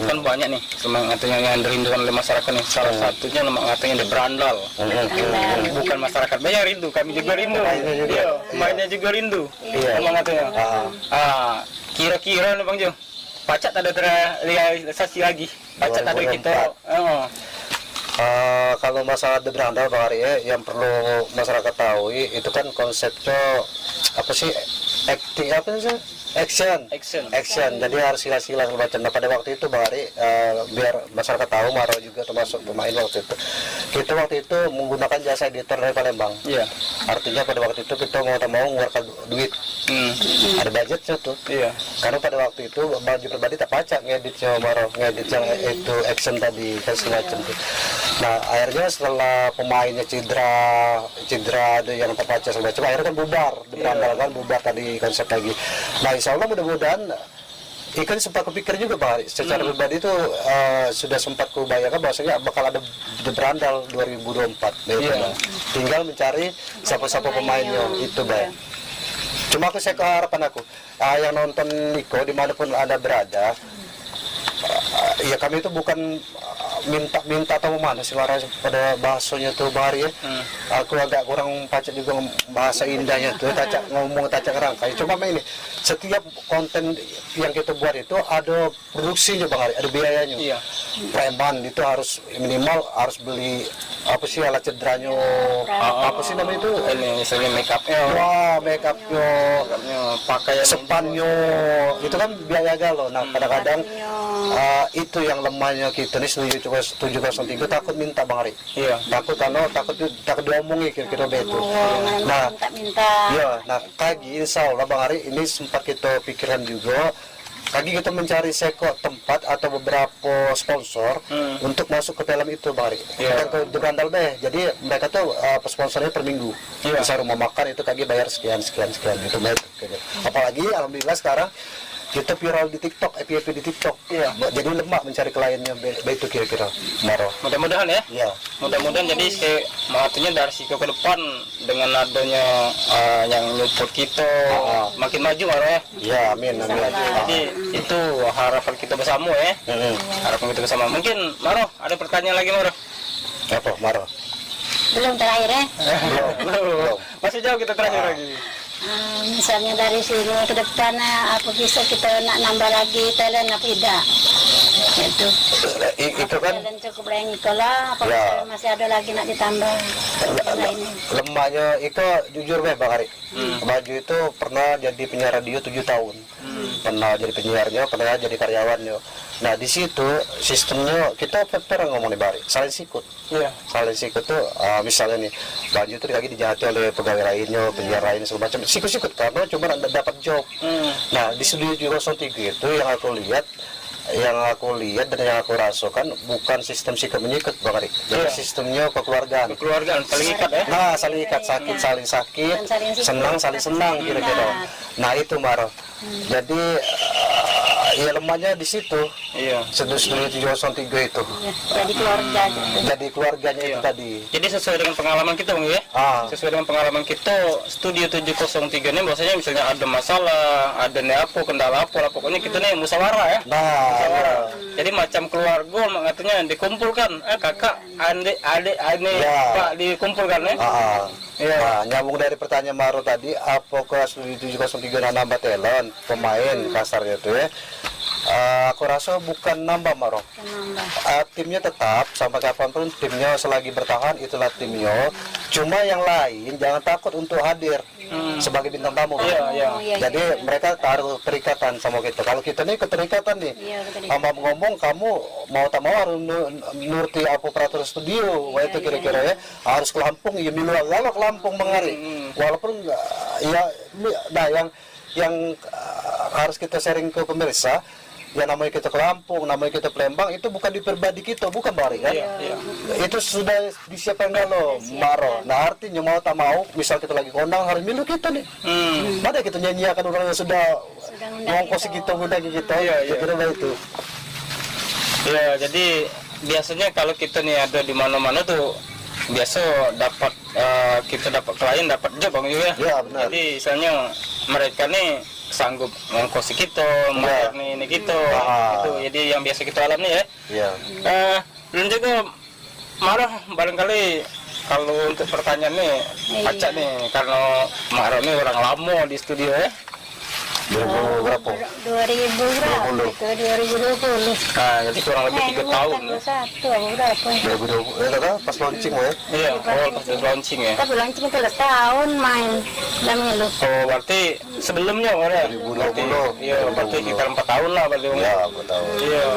kan banyak nih memang katanya yang dirindukan oleh masyarakat nih. Salah satunya memang katanya di Berandal. Bukan masyarakat banyak rindu, kami juga rindu. Iya, mainnya juga rindu. Memang katanya. Kira-kira nih Bang Jo, pacak tak ada terrealisasi lagi. Pacak tak ada kita. Kalau masalah The Berandal Bang Ari yang perlu masyarakat tahu itu kan konsepnya apa sih, acting apa sih, action. Jadi harus sila-sila macam. Nah pada waktu itu Bang Ari, biar masyarakat tahu, Maro juga termasuk pemain waktu itu. Kita waktu itu menggunakan jasa editor dari Palembang. Iya. Artinya pada waktu itu kita mau mengeluarkan duit. Ada budgetnya tuh. Iya. Karena pada waktu itu baju pribadi tak pacak ngeditnya Maro, ngedit yang itu action tadi kan semacam tuh. Nah akhirnya setelah pemainnya cedera ada yang tak pacak semacam, akhirnya kan bubar. The Berandal kan bubar tadi konsep lagi. Nah insya Allah mudah-mudahan ikan sempat kepikir juga Bang Ari. Secara pribadi itu sudah sempat kubayangkan bahwasanya bakal ada The Berandal 2024. Tinggal mencari siapa-siapa pemainnya itu Bang. Cuma saya keharapan aku yang nonton Niko dimanapun Anda berada, ya kami itu bukan minta atau mana sih pada bahasanya tuh Bang Ari ya. Aku agak kurang pacak juga bahasa indahnya tuh, ngomong rangkai. Cuma ini setiap konten yang kita buat itu ada produksinya Bang Ari, ada biayanya. Iya. Preman itu harus minimal harus beli apa sih alat cederanya, apa sih namanya itu? Ini misalnya make upnya. Wah, make upnya, pakaian sepannya, itu kan biaya galau. Nah kadang-kadang itu yang lemahnya kita nih 703 takut minta Bang Ari. Iya. Takut diomongin kira-kira begitu. Nah, iya. Nah, kagi insya Allah Bang Ari ini sempat kita pikirkan juga. Kagi kita mencari tempat atau beberapa sponsor untuk masuk ke film itu Bang Ari. Bukan ke The Berandal deh. Jadi mereka tuh sponsornya per minggu. Bisa rumah makan itu kagi bayar sekian itu baik. Apalagi alhamdulillah sekarang kita viral di TikTok, FYP di TikTok. Iya. Jadi lemak mencari kliennya begitu kira-kira. Maro. Mudah-mudahan ya. Iya. Mudah-mudahan jadi artinya dari siku ke depan dengan adanya yang nyupport kita makin maju Maro ya. Iya, amin. Jadi itu harapan kita bersama ya. Harapan kita bersama. Mungkin Maro ada pertanyaan lagi Maro. Apa Maro? Belum terakhir ya. Belum. Masih jauh kita terakhir lagi. Misalnya dari sini ke depan apa bisa kita nak nambah lagi talent apa tidak itu kan talent cukup lain itulah apa ya. Masih ada lagi nak ditambah lemahnya itu jujur Bang Ari. Baju itu pernah jadi penyiar radio 7 tahun, pernah jadi penyiarnya, pernah jadi karyawannya. Nah di situ sistemnya kita pernah ngomong di Bari saling sikut. Saling sikut tuh misalnya nih Baju itu lagi dijahati oleh pegawai lainnya, penyiar lain segala macam, sikut-sikut karena cuma dapat job. Nah di studio 03 itu yang aku lihat dan yang aku rasakan bukan sistem sikap menyikut Bang Ari. Jadi sistemnya kekeluargaan saling ikat ya. Nah saling ikat, saling sakit, senang saling senang kira-kira. Nah itu Maro. Jadi ya lemahnya di situ. Iya. Studio 703 itu. Jadi keluarganya itu tadi. Jadi sesuai dengan pengalaman kita Bang ya. Sesuai dengan pengalaman kita studio 703 ini bahwasanya misalnya ada masalah, ada kendala apa, pokoknya kita nih musyawarah ya. Musyawarah. Jadi macam keluarga makanya dikumpulkan, kakak, adik, Pak dikumpulkan ya. Nah, nyambung dari pertanyaan Maro tadi, apakah studio 703 nambah talent pemain kasarnya itu ya? Aku rasa bukan nambah Maro. Timnya tetap sampai kapanpun timnya selagi bertahan itulah timnya. Cuma yang lain jangan takut untuk hadir sebagai bintang tamu. Jadi mereka taruh perikatan sama kita. Kalau kita nih keterikatan nih, ngomong kamu mau tak mau harus nuruti apa peraturan studio, itu kira-kira ya. Harus ke Lampung, ya milu agak ke Lampung Bang Ari. Walaupun ya, nah yang harus kita sharing ke pemirsa. yang namanya kita ke Lampung, namanya kita ke Lembang, itu bukan di pribadi kita, bukan Bari kan? Iya. Itu sudah disiapkan lo, Maro. Nah artinya mau tak mau, misal kita lagi kondang hari Minggu kita nih, mana kita nyanyiakan orang yang sudah ngongkosi kita, ngundang kita, Iya. kira itu. Ya, jadi biasanya kalau kita nih ada di mana-mana tuh biasa dapat kita dapat klien, dapat job Bang Yu ya. Iya, benar. Jadi misalnya mereka nih sanggup ngongkosi kita, bayar nih ini gitu. Gitu. Jadi yang biasa kita alami ya. Iya. Dan juga marah barangkali kalau untuk pertanyaan nih Paca nih, karena Maro nih orang lama di studio ya. 2000 berapa? 2000 berapa itu? 2020. Nah, jadi kurang lebih 3 tahun ya. 21 berapa? 2020, pas launching ya? Iya, pas launching ya. Kita launching itu setahun main Damilu. Oh, berarti sebelumnya ya? 2020. Iya, berarti sekitar 4 tahun lah berarti. Ya, aku tahu. Iya.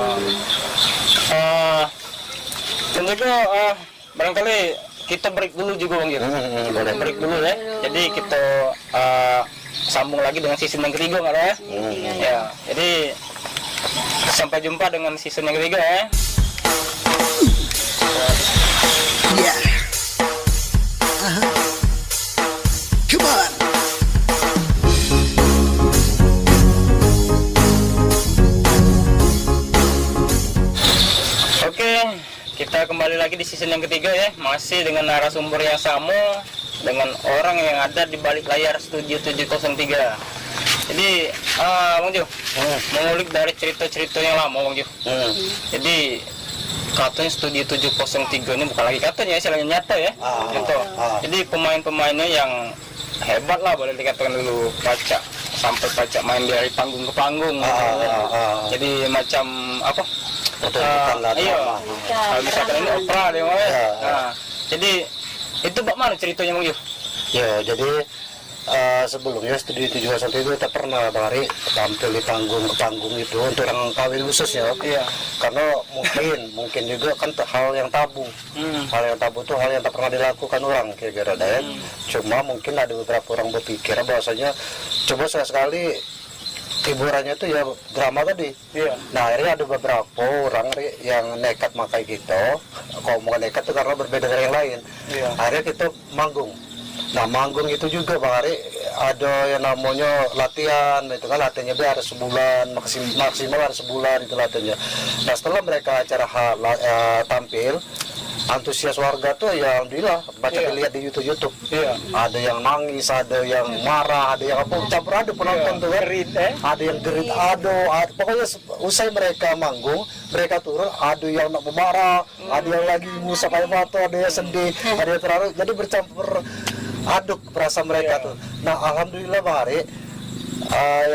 Dan juga barangkali kita break dulu juga Bang Gir. Boleh break dulu ya. Jadi kita sambung lagi dengan season yang ketiga nggak ya? Ya, jadi sampai jumpa dengan season yang ketiga ya. Yeah. Come on. Oke, kita kembali lagi di season yang ketiga ya, masih dengan narasumber yang sama, dengan orang yang ada di balik layar Studio 703. Jadi, Bang Jo, mengulik dari cerita-cerita yang lama, Bang Jo. Jadi, katanya Studio 703 ini bukan lagi katanya, istilahnya nyata ya. Contoh. Jadi, pemain-pemainnya yang hebat lah, boleh dikatakan dulu. Paca, sampai Paca main dari panggung ke panggung. Jadi, macam apa? Iya, kalau misalkan ini opera deh, nah, jadi itu bagaimana ceritanya Bang Yu? Ya, jadi sebelumnya Studio 701 itu kita pernah Bari tampil di panggung ke panggung itu untuk orang kawin khusus ya. Iya. Karena mungkin juga kan hal yang tabu. Hal yang tabu itu hal yang tak pernah dilakukan orang kira-kira ya. Cuma mungkin ada beberapa orang berpikir bahwasanya coba sekali hiburannya itu ya drama tadi. Iya. Nah akhirnya ada beberapa orang yang nekat makai kita. Kalau mau nekat itu karena berbeda dari yang lain. Iya. Akhirnya kita manggung. Nah manggung itu juga Bang Ari ada yang namanya latihan, itu kan latihannya biar sebulan maksimal harus sebulan itu latihannya. Nah setelah mereka acara tampil, antusias warga tuh ya alhamdulillah baca dilihat di YouTube. Iya. Ada yang nangis, ada yang marah, ada yang apa campur aduk penonton tuh kan. Ada yang gerit, pokoknya usai mereka manggung, mereka turun, ada yang nak marah, ada yang lagi ngusap air mata, ada yang sedih, ada yang terharu, jadi bercampur aduk perasaan mereka tuh. Nah alhamdulillah Bang Ari,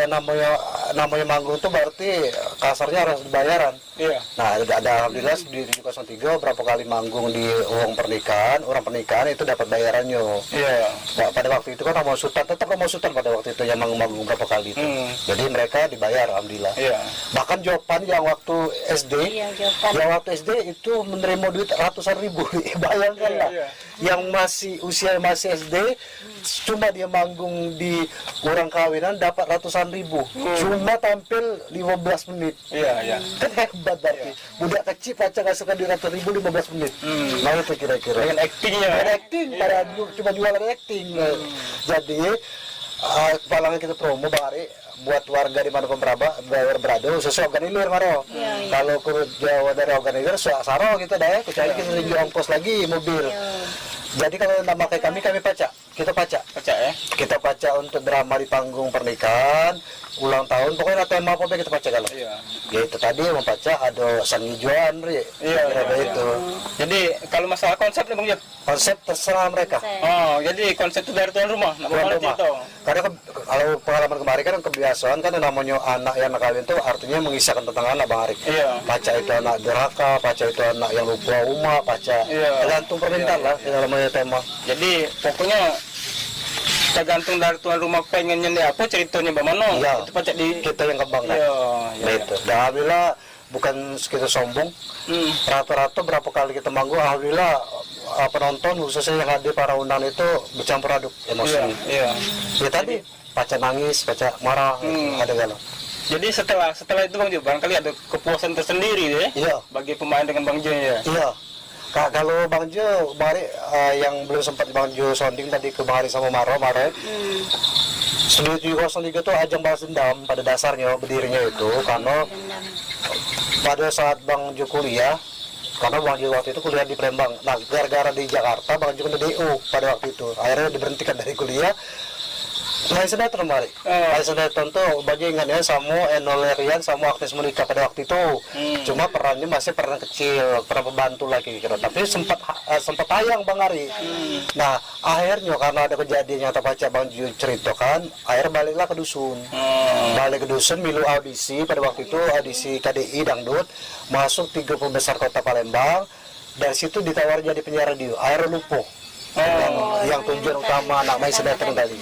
yang namanya manggung tuh berarti kasarnya harus bayaran. Iya. Nah ada alhamdulillah di 703 berapa kali manggung di uang pernikahan, orang pernikahan itu dapat bayarannya. Iya. Nah, pada waktu itu kan Romo Sultan, tetap Romo Sultan pada waktu itu yang manggung berapa kali itu. Jadi mereka dibayar alhamdulillah. Iya. Bahkan Jopan yang waktu SD, yang waktu SD itu menerima duit ratusan ribu. Bayangkan lah. Iya. Yang usia masih SD, cuma dia manggung di orang kawinan dapat ratusan ribu. Cuma tampil 15 menit. Iya, iya. Kan hebat berarti. Budak kecil Paca ngasihkan di 100.000 15 menit. Nah itu kira-kira. Dengan actingnya. Dengan acting, pada cuma jualan acting. Jadi palangan kita promo Bari buat warga di mana pun berada, khususnya Oganilir Maro. Kalau ke Jawa dari Oganilir, Saro gitu deh, kecuali kita tinggi ongkos lagi mobil. Jadi kalau nama kayak kami Paca, kita Paca ya. Kita Paca untuk drama di panggung pernikahan, ulang tahun, pokoknya tema apa kita Paca kalau. Iya. Ya itu tadi mau Paca ada sang hijauan, Iya. itu. Jadi kalau masalah konsep nih Bang Jep, Konsep terserah mereka. oh jadi konsep itu dari tuan rumah, Tuan rumah. Karena kalau pengalaman kemarin kan kebiasaan kan yang namanya anak yang kawin itu artinya mengisahkan tentang anak Bang Arik. Iya. Paca itu anak derhaka, Paca itu anak yang lupa umat, Paca. Iya. Tergantung permintaan lah yang namanya tema. Jadi pokoknya tergantung dari tuan rumah pengennya nih apa ceritanya bagaimana. Iya. Itu Paca di Kita yang kembangkan. Iya. Nah itu. Dan alhamdulillah bukan kita sombong. Rata-rata berapa kali kita manggung, alhamdulillah penonton khususnya yang hadir para undang itu bercampur aduk emosi. Iya. Ya tadi Paca nangis, Paca marah, ada galau. Jadi setelah itu Bang Jo, barangkali ada kepuasan tersendiri deh Iya. bagi pemain dengan Bang Jo ya. Iya. Kalau Bang Jo, Mari yang belum sempat Bang Jo sounding tadi ke Bang Hari sama Maro, Studio 703 itu ajang balas dendam pada dasarnya berdirinya itu karena pada saat Bang Jo kuliah, karena Bang Jo waktu itu kuliah di Palembang. Nah, gara-gara di Jakarta Bang Jo kena DO pada waktu itu. Akhirnya diberhentikan dari kuliah. Main sinetron Mari. Main sinetron tuh Bang Jo ingatnya sama Enol Rian sama Agnes Monica pada waktu itu. Cuma perannya masih peran kecil, peran pembantu lagi kira. Tapi sempat tayang Bang Hari. Nah, akhirnya karena ada kejadian yang terbaca Bang Jo ceritakan, akhirnya baliklah ke dusun. Balik ke dusun, milu audisi pada waktu itu, audisi KDI Dangdut, masuk 30 besar kota Palembang. Dari situ ditawar jadi penyiar radio, akhirnya lumpuh. Yang tujuan utama anak main sinetron tadi.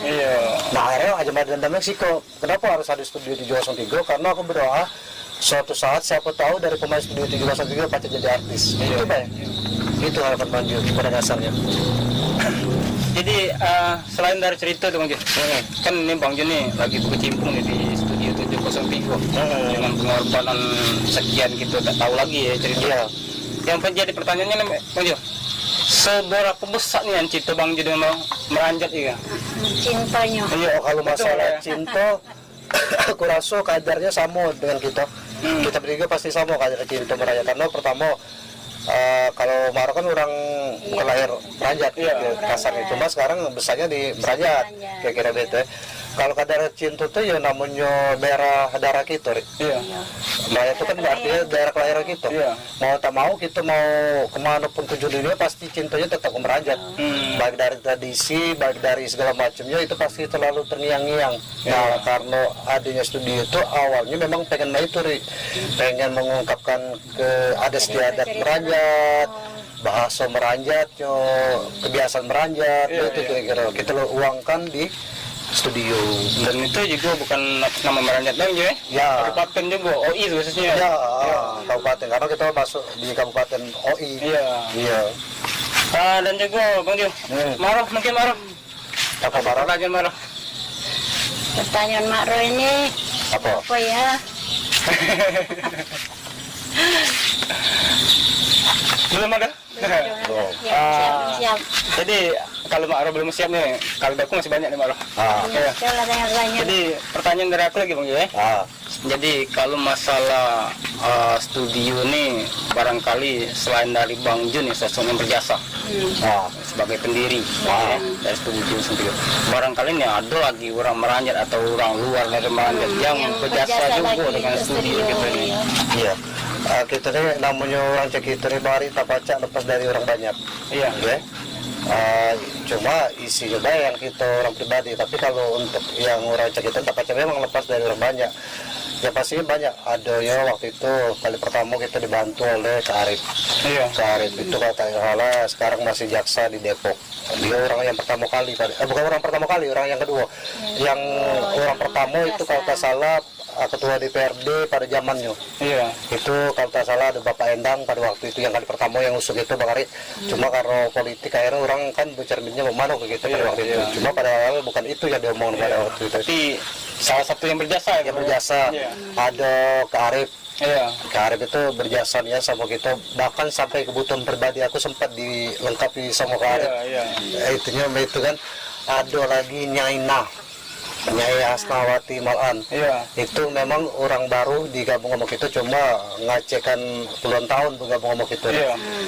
Nah, akhirnya aja main dendam Meksiko. Kenapa harus ada Studio 703? Karena aku berdoa suatu saat siapa tahu dari pemain Studio 703 pasti jadi artis. Itu Pak. Itu harapan Bang Jo pada dasarnya. Jadi selain dari cerita tuh Bang Jo, kan ini Bang Jo nih lagi berkecimpung nih di Studio 703 dengan pengorbanan sekian gitu, tak tahu lagi ya cerita. Yang menjadi pertanyaannya Bang Jo, seberapa besar nih yang cinta Bang Jo dengan meranjat ya? Cintanya. Iya, kalau masalah cinta, aku rasa kadarnya sama dengan kita. Kita bertiga pasti sama kadar cinta meranjat. Karena pertama, kalau Maro kan orang bukan lahir meranjat, kasarnya. Cuma sekarang besarnya di meranjat, kira-kira bete. Kalau kadar cinta tuh ya namanya daerah kita. Meranjat itu kan artinya daerah kelahiran kita. Mau tak mau kita mau kemana pun tujuan dunia pasti cintanya tetap ke meranjat. Baik dari tradisi, baik dari segala macamnya itu pasti terlalu terngiang-ngiang. Nah, karena adanya studio itu awalnya memang pengen itu, pengen mengungkapkan ke adat istiadat meranjat, bahasa meranjat, kebiasaan meranjat, itu kira-kira kita uangkan di studio. Dan itu juga bukan atas nama meranjat dong ya? Kabupaten juga, OI khususnya. Kabupaten, karena kita masuk di Kabupaten OI. Dan juga Bang Jo, Maro mungkin Maro. Apa Maro? Pertanyaan Maro ini apa ya? Belum ada? Siap. Jadi kalau Maro belum siap nih, kalau aku masih banyak nih Maro. Jadi pertanyaan dari aku lagi Bang Jo ya. Jadi kalau masalah studio nih, barangkali selain dari Bang Jo nih sosok yang berjasa sebagai pendiri dari studio sendiri, barangkali nih ada lagi orang meranjat atau orang luar dari meranjat yang berjasa juga dengan studio kita ini. Iya. Kita nih namanya orang Cekito nih Bari tak baca lepas dari orang banyak. Cuma isinya yang kita orang pribadi, tapi kalau untuk yang orang Cekito tak baca memang lepas dari orang banyak. Ya pastinya banyak, ada ya waktu itu kali pertama kita dibantu oleh Kak Arif. Kak Arif itu katanya sekarang masih jaksa di Depok. Dia orang yang pertama kali, bukan orang pertama kali, orang yang kedua. Yang orang pertama itu kalau tak salah ketua DPRD pada zamannya. Itu kalau tak salah ada Bapak Endang pada waktu itu yang kali pertama yang usung itu Bang Ari. Cuma karena politik akhirnya orang kan bercerminnya kemana ke kita pada waktu itu. Cuma pada awal bukan itu yang diomongin pada waktu itu. Tapi salah satu yang berjasa ya? Yang berjasa. Ada Kak Arif. Kak Arif itu berjasa ya sama kita, bahkan sampai kebutuhan pribadi aku sempat dilengkapi sama Kak Arif. Itu kan ada lagi Nyai Asnawati Malan. Itu memang orang baru digabung sama kita, cuma ngecekan puluhan tahun bergabung sama kita.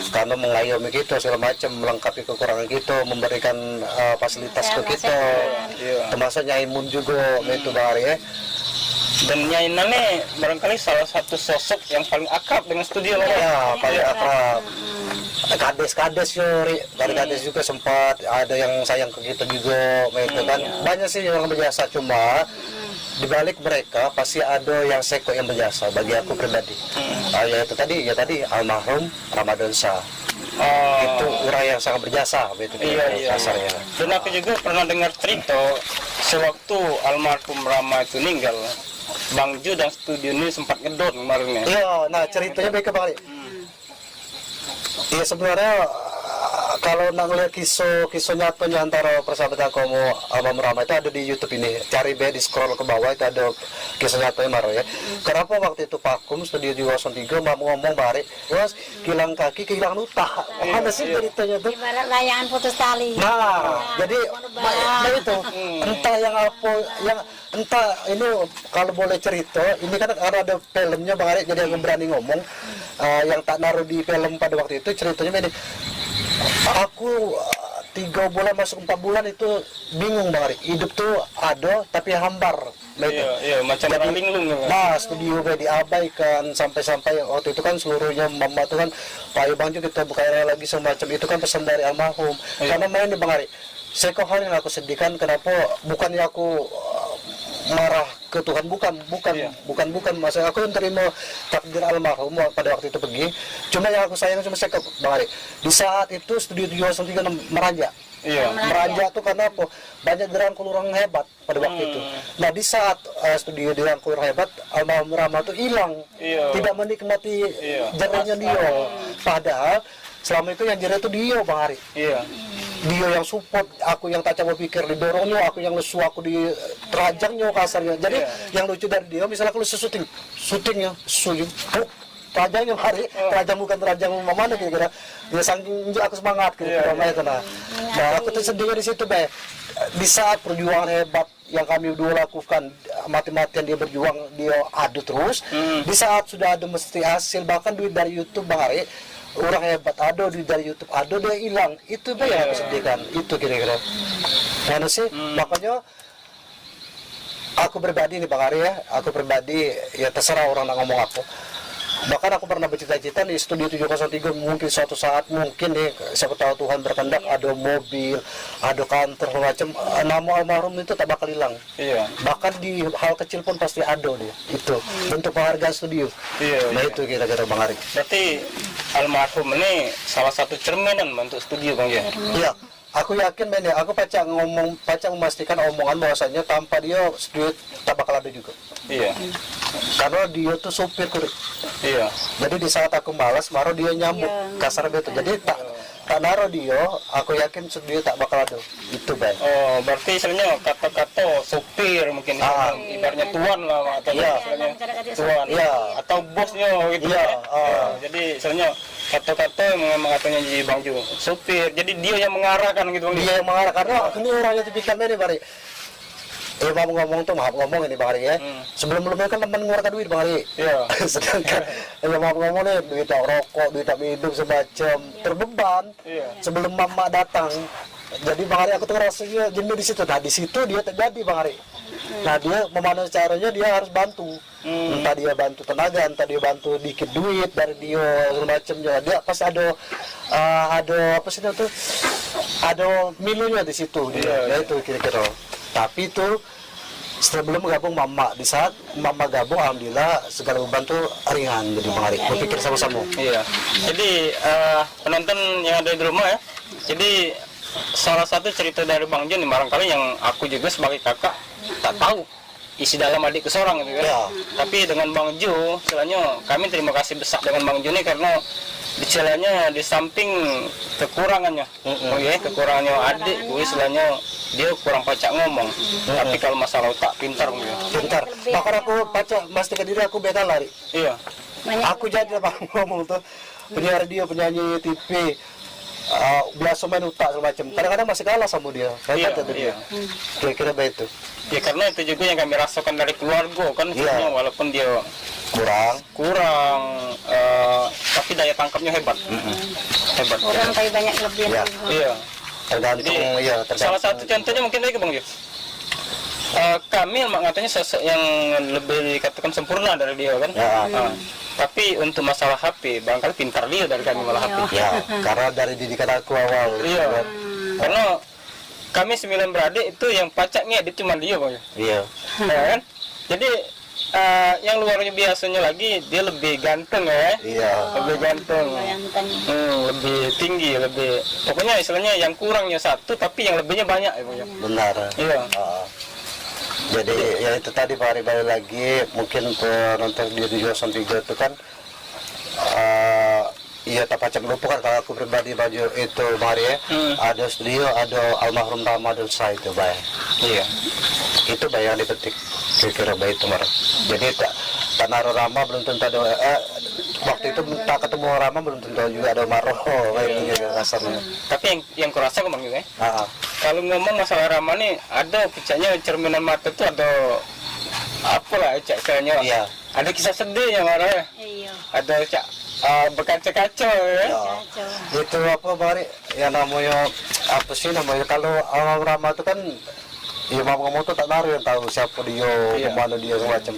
Karena mengayomi kita segala macam, melengkapi kekurangan kita, memberikan fasilitas ke kita. Termasuk Nyai Mun juga itu Bari ya. Dan Nyai Nane barangkali salah satu sosok yang paling akrab dengan studio paling akrab. Kades Kades juga sempat ada yang sayang ke kita juga, kan banyak sih yang berjasa, cuma dibalik mereka pasti ada yang seko yang berjasa bagi aku pribadi. Ya itu tadi almarhum Ramadan Shah. Itu orang yang sangat berjasa kasarnya. Dan aku juga pernah dengar cerita sewaktu almarhum Rama itu meninggal, Bang Jo dan studio ini sempat ngedon kemarin. Nah ceritanya baik Bang. Iya sebenarnya kalau nak ngeliat kisah nyatanya antara persahabatan kamu sama Rama itu ada di YouTube ini. Cari di scroll ke bawah itu ada kisah nyatanya Maro ya. Kenapa waktu itu Pakum Studio 203 mau ngomong bari, was kilang kaki kehilangan utah. Ada sih ceritanya tuh. Ibarat layangan putus tali. Nah, jadi itu entah yang apa yang entah ini kalau boleh cerita, ini kan ada filmnya Bang Ari, jadi yang berani ngomong yang tak naruh di film pada waktu itu ceritanya ini. Aku 3 bulan masuk 4 bulan itu bingung Bang Ari, hidup tuh ada tapi hambar. Iya, macam orang linglung. Nah, studio gue diabaikan sampai waktu itu kan seluruhnya mama tuh kan Pak Bang juga kita buka lagi semacam itu kan pesan dari almarhum. Karena main di Bang Ari, saya kok hal yang aku sedihkan kenapa bukannya aku marah ke Tuhan, bukan maksudnya aku yang terima takdir almarhum pada waktu itu pergi, cuma yang aku sayang cuma saya ke Bang Ari di saat itu Studio 203 meranjak. Meranjak tuh karena apa? Banyak dirangkul orang hebat pada waktu itu. Nah di saat studio dirangkul orang hebat, almarhum Rama tuh hilang, tidak menikmati jerahnya dia. Padahal selama itu yang jerah itu dia Bang Ari. Dia yang support, aku yang tak coba pikir didorongnya, aku yang lesu, aku di terajangnya kasarnya. Jadi yang lucu dari dia, misalnya aku lesu syutingnya, terajangnya hari, terajang bukan terajang mana kira-kira. Ya saking aku semangat kira-kira itu nah. Nah aku tuh sedih di situ Be. Di saat perjuangan hebat yang kami dulu lakukan, mati-matian dia berjuang, dia adu terus. Di saat sudah ada mesti hasil, bahkan duit dari YouTube Bang Ari, orang hebat ada duit dari YouTube, ada dia hilang. Itu Be yang aku sedihkan. Itu kira-kira. Mana sih? Makanya aku pribadi nih Bang Ari ya, aku pribadi ya terserah orang nak ngomong apa. Bahkan aku pernah bercita-cita di Studio 703 mungkin suatu saat mungkin nih siapa tahu Tuhan berkehendak ada mobil, ada kantor macam, nama almarhum itu tak bakal hilang. Bahkan di hal kecil pun pasti ada dia. Itu bentuk penghargaan studio. Nah itu kira-kira Bang Ari. Berarti almarhum ini salah satu cerminan untuk studio Bang ya. Iya. Aku yakin men ya, aku pacak memastikan omongan bahwasanya tanpa dia studio tak bakal ada juga. Karena dia tuh supir kurik. Jadi di saat aku malas, baru dia nyambut kasar betul. Jadi tak naruh dia, aku yakin studio tak bakal ada. Itu Ben. Oh, berarti istilahnya kata-kata supir mungkin ibaratnya tuan lah atau istilahnya tuan. Atau bosnya gitu jadi istilahnya kata-kata memang katanya jadi Bang Ju supir. Jadi dia yang mengarahkan gitu Bang. Dia yang mengarah karena ini orangnya tipikal ini Bang Ari. Mau ngomong tuh maaf ngomong ini Bang Ari ya. Sebelum-sebelumnya kan teman mengeluarkan duit Bang Ari. Sedangkan maaf ngomong nih duit rokok, duit minum semacam terbeban. Sebelum mama datang. Jadi Bang Ari aku tuh rasanya jenuh di situ. Nah di situ dia terjadi Bang Ari. Nah dia memandang caranya dia harus bantu. Entah dia bantu tenaga, entah dia bantu dikit duit dari dia semacamnya. Dia pasti ada apa sih itu? Ada milunya di situ dia. Ya itu kira-kira. Tapi itu sebelum gabung Mama, di saat Mama gabung alhamdulillah segala beban tuh ringan jadi Bang Ari. Berpikir sama-sama. Jadi penonton yang ada di rumah ya. Jadi salah satu cerita dari Bang Jun barangkali yang aku juga sebagai kakak tak tahu isi dalam adikku seorang gitu kan. Tapi dengan Bang Jo, istilahnya kami terima kasih besar dengan Bang Jo ini karena istilahnya di samping kekurangannya, kekurangannya adik, istilahnya dia kurang pacak ngomong. Tapi kalau masalah otak pintar gitu. Pintar. Bahkan aku pacak pastikan diri aku beda lari. Aku jadi Bang ngomong tuh penyiar radio, penyanyi TV. Biasa main utak semacam. Kadang-kadang masih kalah sama dia. Kira-kira begitu. Ya karena itu juga yang kami rasakan dari keluarga kan, walaupun dia kurang tapi daya tangkapnya hebat. Kurang tapi banyak kelebihan. Tergantung. Salah satu contohnya mungkin lagi Bang Yus. Kami katanya sosok yang lebih dikatakan sempurna dari dia kan. Tapi untuk masalah HP, barangkali pintar dia dari kami malah HP. Karena dari didikan aku awal. Karena kami 9 beradik itu yang pacaknya itu cuma dia Bang. Kan? Jadi yang luarnya biasanya lagi dia lebih ganteng ya. Lebih ganteng. Lebih tinggi, lebih. Pokoknya istilahnya yang kurangnya satu tapi yang lebihnya banyak ya Bang. Benar. Jadi ya itu tadi Pak Ari balik lagi mungkin penonton di 703 itu kan iya tak pacak lupa kan kalau aku pribadi baju itu mari ya. Ada studio, ada almarhum Ramadan saya itu bay. Iya. Itu bay yang dipetik kira-kira bay itu marah. Jadi tak naruh Rama belum tentu ada waktu itu tak ketemu Rama belum tentu juga ada Maroh itu kasarnya. Tapi yang kurasa Bang ya. Kalau ngomong masalah Rama nih, ada pecahnya cerminan mata tuh ada apa lah cak kayaknya. Iya. Ada kisah sedih ya marah ya. Iya. Ada cak berkaca-kaca ya. Itu apa bari yang namanya apa sih namanya kalau orang Rama itu kan ya ngomong tuh tak naruh yang tahu siapa dia, kemana dia semacam.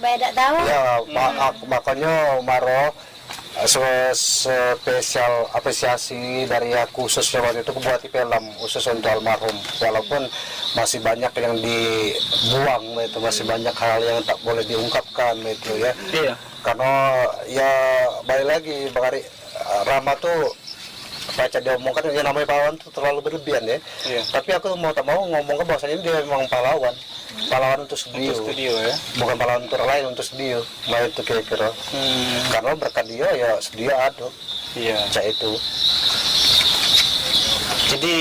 Beda tahu. Ya makanya Maro spesial apresiasi dari aku khususnya waktu itu buat film khusus untuk almarhum, walaupun masih banyak yang dibuang itu, masih banyak hal yang tak boleh diungkapkan itu ya. Iya. Karena ya balik lagi Bang Ari, Rama tuh baca dia omongkan yang namanya pahlawan tuh terlalu berlebihan ya. Iya. Tapi aku mau tak mau ngomong ke bahwasanya dia memang pahlawan untuk studio. Untuk studio ya. Bukan pahlawan untuk orang lain, untuk studio. Nah itu kira-kira. Karena berkat dia ya studio ada. Iya. Cak itu. Jadi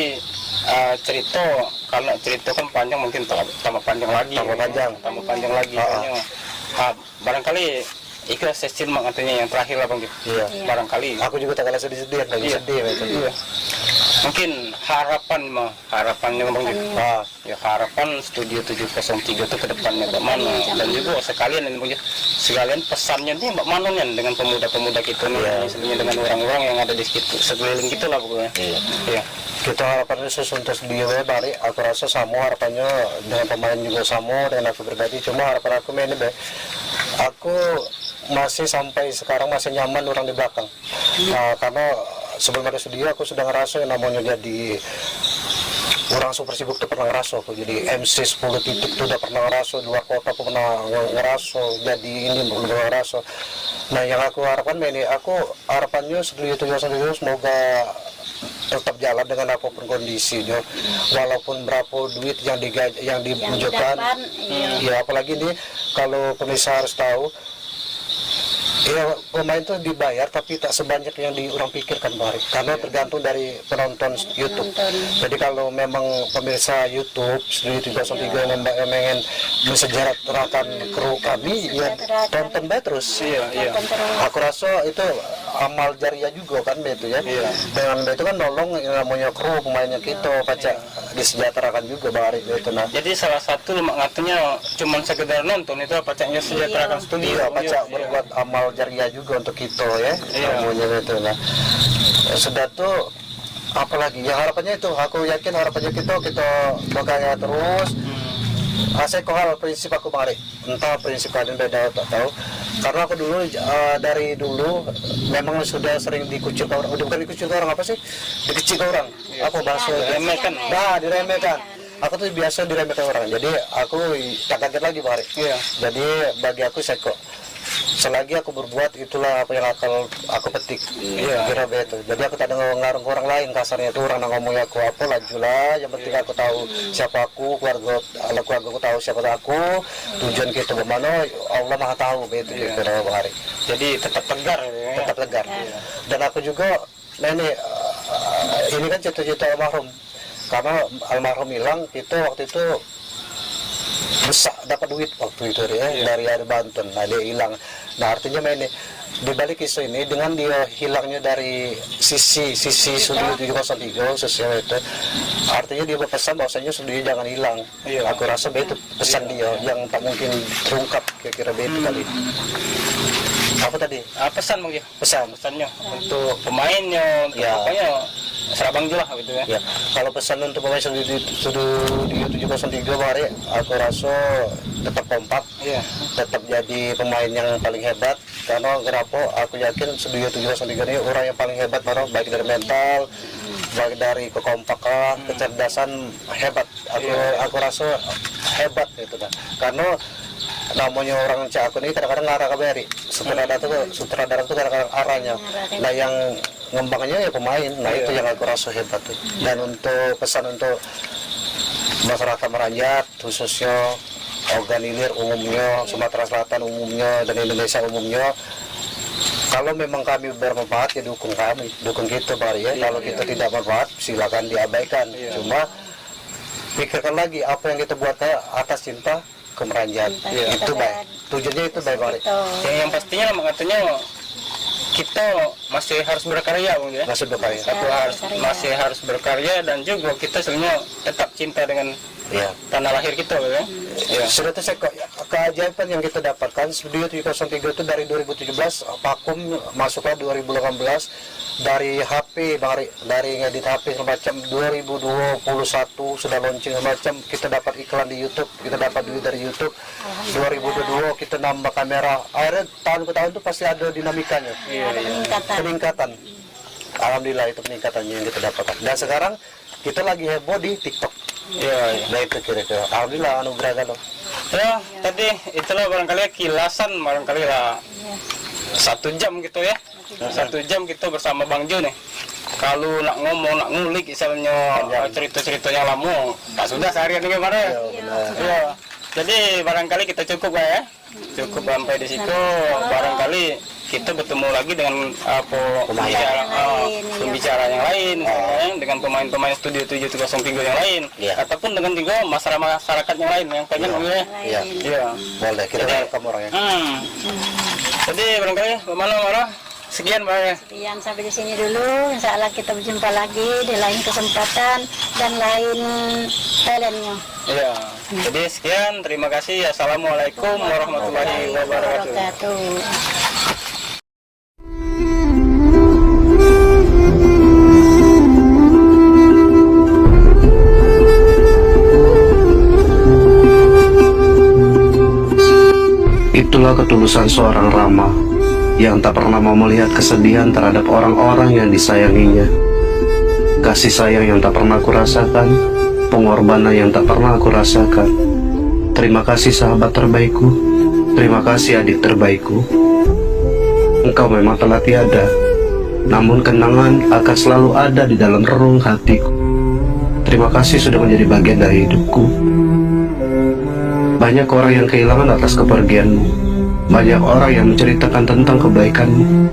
cerita kalau cerita kan panjang, mungkin tambah panjang lagi. Tambah panjang lagi. Barangkali ikhlas sesin makanya yang terakhir lah Bang. Iya. Barangkali. Aku juga tak kalah sedih-sedih, sedih itu. Iya. Mungkin harapannya Bang. Ya harapan Studio 703 itu ke depannya bagaimana, dan juga sekalian ini Bang, sekalian pesannya nih bagaimana dengan pemuda-pemuda kita nih, sebenarnya dengan orang-orang yang ada di sekeliling kita lah pokoknya. Iya. Kita harapannya khusus untuk studio balik, aku rasa sama harapannya dengan pemain juga sama dengan aku pribadi, cuma harapan aku main deh. Aku masih sampai sekarang masih nyaman orang di belakang. Karena sebelum ada studio aku sudah ngerasa yang namanya jadi orang super sibuk tuh pernah ngerasa aku jadi MC 10 titik tuh udah pernah ngerasa, di luar kota aku pernah ngerasa, jadi ini belum ngerasa. Nah yang aku harapkan ini, aku harapannya studio 702 semoga tetap jalan dengan apapun kondisinya, walaupun berapa duit yang dimunculkan. Ya apalagi ini kalau pemirsa harus tahu, ya pemain itu dibayar tapi tak sebanyak yang orang pikirkan Bari, karena tergantung dari penonton YouTube. Jadi kalau memang pemirsa YouTube Studio 303 yang ingin mensejahterakan kru kami, ya tonton baik terus. Iya. Aku rasa itu amal jariah juga kan begitu ya. Dengan itu kan nolong yang namanya kru pemainnya kita pacak disejahterakan juga Bari begitu. Nah. Jadi salah satu maknanya cuma sekedar nonton itu pacaknya sejahterakan studio. Iya, pacak berbuat amal jariah juga untuk kita ya. Namanya itu. Nah, sudah tuh apalagi ya harapannya itu, aku yakin harapannya kita berkarya terus. Saya hal prinsip aku Bang Ari, entah prinsip kalian beda tak tahu, karena aku dulu dari dulu memang sudah sering dikucilkan orang, bukan dikucilkan orang, apa sih, dikecilkan orang, apa bahasa diremehkan. Diremehkan. Aku tuh biasa diremehkan orang, jadi aku tak kaget lagi Bang Ari. Jadi bagi aku saya kok selagi aku berbuat itulah apa yang aku petik. Kira begitu. Jadi aku tak ada ngarung ke orang lain, kasarnya itu orang ngomongnya aku apa lajulah, yang penting aku tahu siapa aku, keluarga aku tahu siapa aku, tujuan kita kemana Allah Maha tahu begitu. Kira Bang Ari. Jadi tetap tegar ya. Tetap tegar. Dan aku juga ini kan cita-cita almarhum, karena almarhum hilang kita waktu itu besar dapat duit waktu itu dari ada Banten. Nah dia hilang. Nah artinya ini di balik isu ini dengan dia hilangnya dari sisi Studio 703 khususnya itu, artinya dia berpesan bahwasanya studio jangan hilang. Aku rasa itu pesan dia yang tak mungkin terungkap kira-kira begitu kali. Apa tadi? Pesan mungkin. Pesannya untuk pemainnya, untuk apanya serabang jelas gitu ya. Kalau pesan untuk pemain Studio 703 Bari, aku rasa tetap kompak, tetap jadi pemain yang paling hebat. Karena kenapa? Aku yakin Studio 703 ini orang yang paling hebat, baik dari mental, baik dari kekompakan, kecerdasan hebat. Aku rasa hebat gitu kan. Karena namanya orang Cakun ini kadang-kadang ngarah ke Beri. Sutradara itu kadang-kadang arahnya. Nah yang ngembangnya ya pemain. Nah itu yang aku rasa hebat tuh. Dan untuk pesan untuk masyarakat Merajat khususnya Ogan Ilir umumnya, Sumatera Selatan umumnya, dan Indonesia umumnya, Kalau memang kami bermanfaat ya dukung kami, dukung kita Bari ya. Kalau kita tidak bermanfaat silakan diabaikan. Cuma pikirkan lagi apa yang kita buat atas cinta kemeranjaan. Itu baik. Tujuannya itu baik Bari. Yang pastinya katanya kita masih harus berkarya Bung ya. Masih berkarya. Masih harus berkarya dan juga kita sebenarnya tetap cinta dengan tanah lahir kita ya. Sudah itu keajaiban yang kita dapatkan Studio 703 itu dari 2017 vakum masuklah 2018 dari HP dari ngedit HP semacam 2021 sudah launching semacam kita dapat iklan di YouTube, kita dapat duit dari YouTube. 2022 kita nambah kamera, akhirnya tahun ke tahun itu pasti ada dinamikanya, peningkatan. Alhamdulillah itu peningkatannya yang kita dapatkan. Dan sekarang kita lagi heboh di TikTok. Nah itu kira-kira alhamdulillah anugerah kalau ya tadi itulah barangkali kilasan barangkali lah 1 jam gitu ya. 1 jam kita bersama Bang Jo nih. Kalau nak ngomong, nak ngulik misalnya cerita-ceritanya lama, tak sudah seharian ini gimana ya? Ya. Jadi barangkali kita cukup ya. Cukup sampai di situ. Barangkali kita bertemu lagi dengan pembicara yang lain, dengan pemain-pemain Studio 703 yang lain, ataupun dengan juga masyarakat yang lain yang pengen Iya. Boleh kita welcome orangnya. Jadi barangkali mana sekian Mbak ya. Sekian sampai di sini dulu. Insya Allah kita berjumpa lagi di lain kesempatan dan lain talentnya. Iya. Jadi sekian, terima kasih. Assalamualaikum warahmatullahi wabarakatuh. Itulah ketulusan seorang Rama yang tak pernah mau melihat kesedihan terhadap orang-orang yang disayanginya. Kasih sayang yang tak pernah aku rasakan, pengorbanan yang tak pernah aku rasakan. Terima kasih sahabat terbaikku, terima kasih adik terbaikku. Engkau memang telah tiada, namun kenangan akan selalu ada di dalam relung hatiku. Terima kasih sudah menjadi bagian dari hidupku. Banyak orang yang kehilangan atas kepergianmu. Banyak orang yang menceritakan tentang kebaikanmu.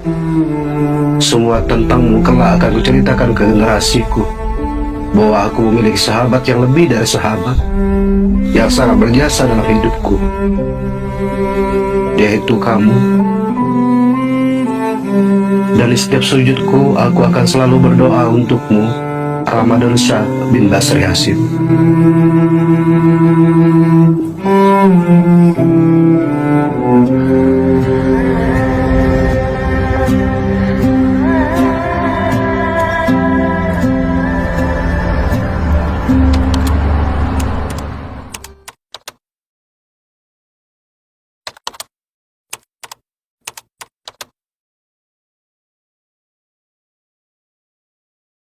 Semua tentangmu kelak akan kuceritakan ke generasiku, bahwa aku memiliki sahabat yang lebih dari sahabat, yang sangat berjasa dalam hidupku, yaitu kamu. Dan di setiap sujudku aku akan selalu berdoa untukmu, Ramadan Syah bin Basri Hasim.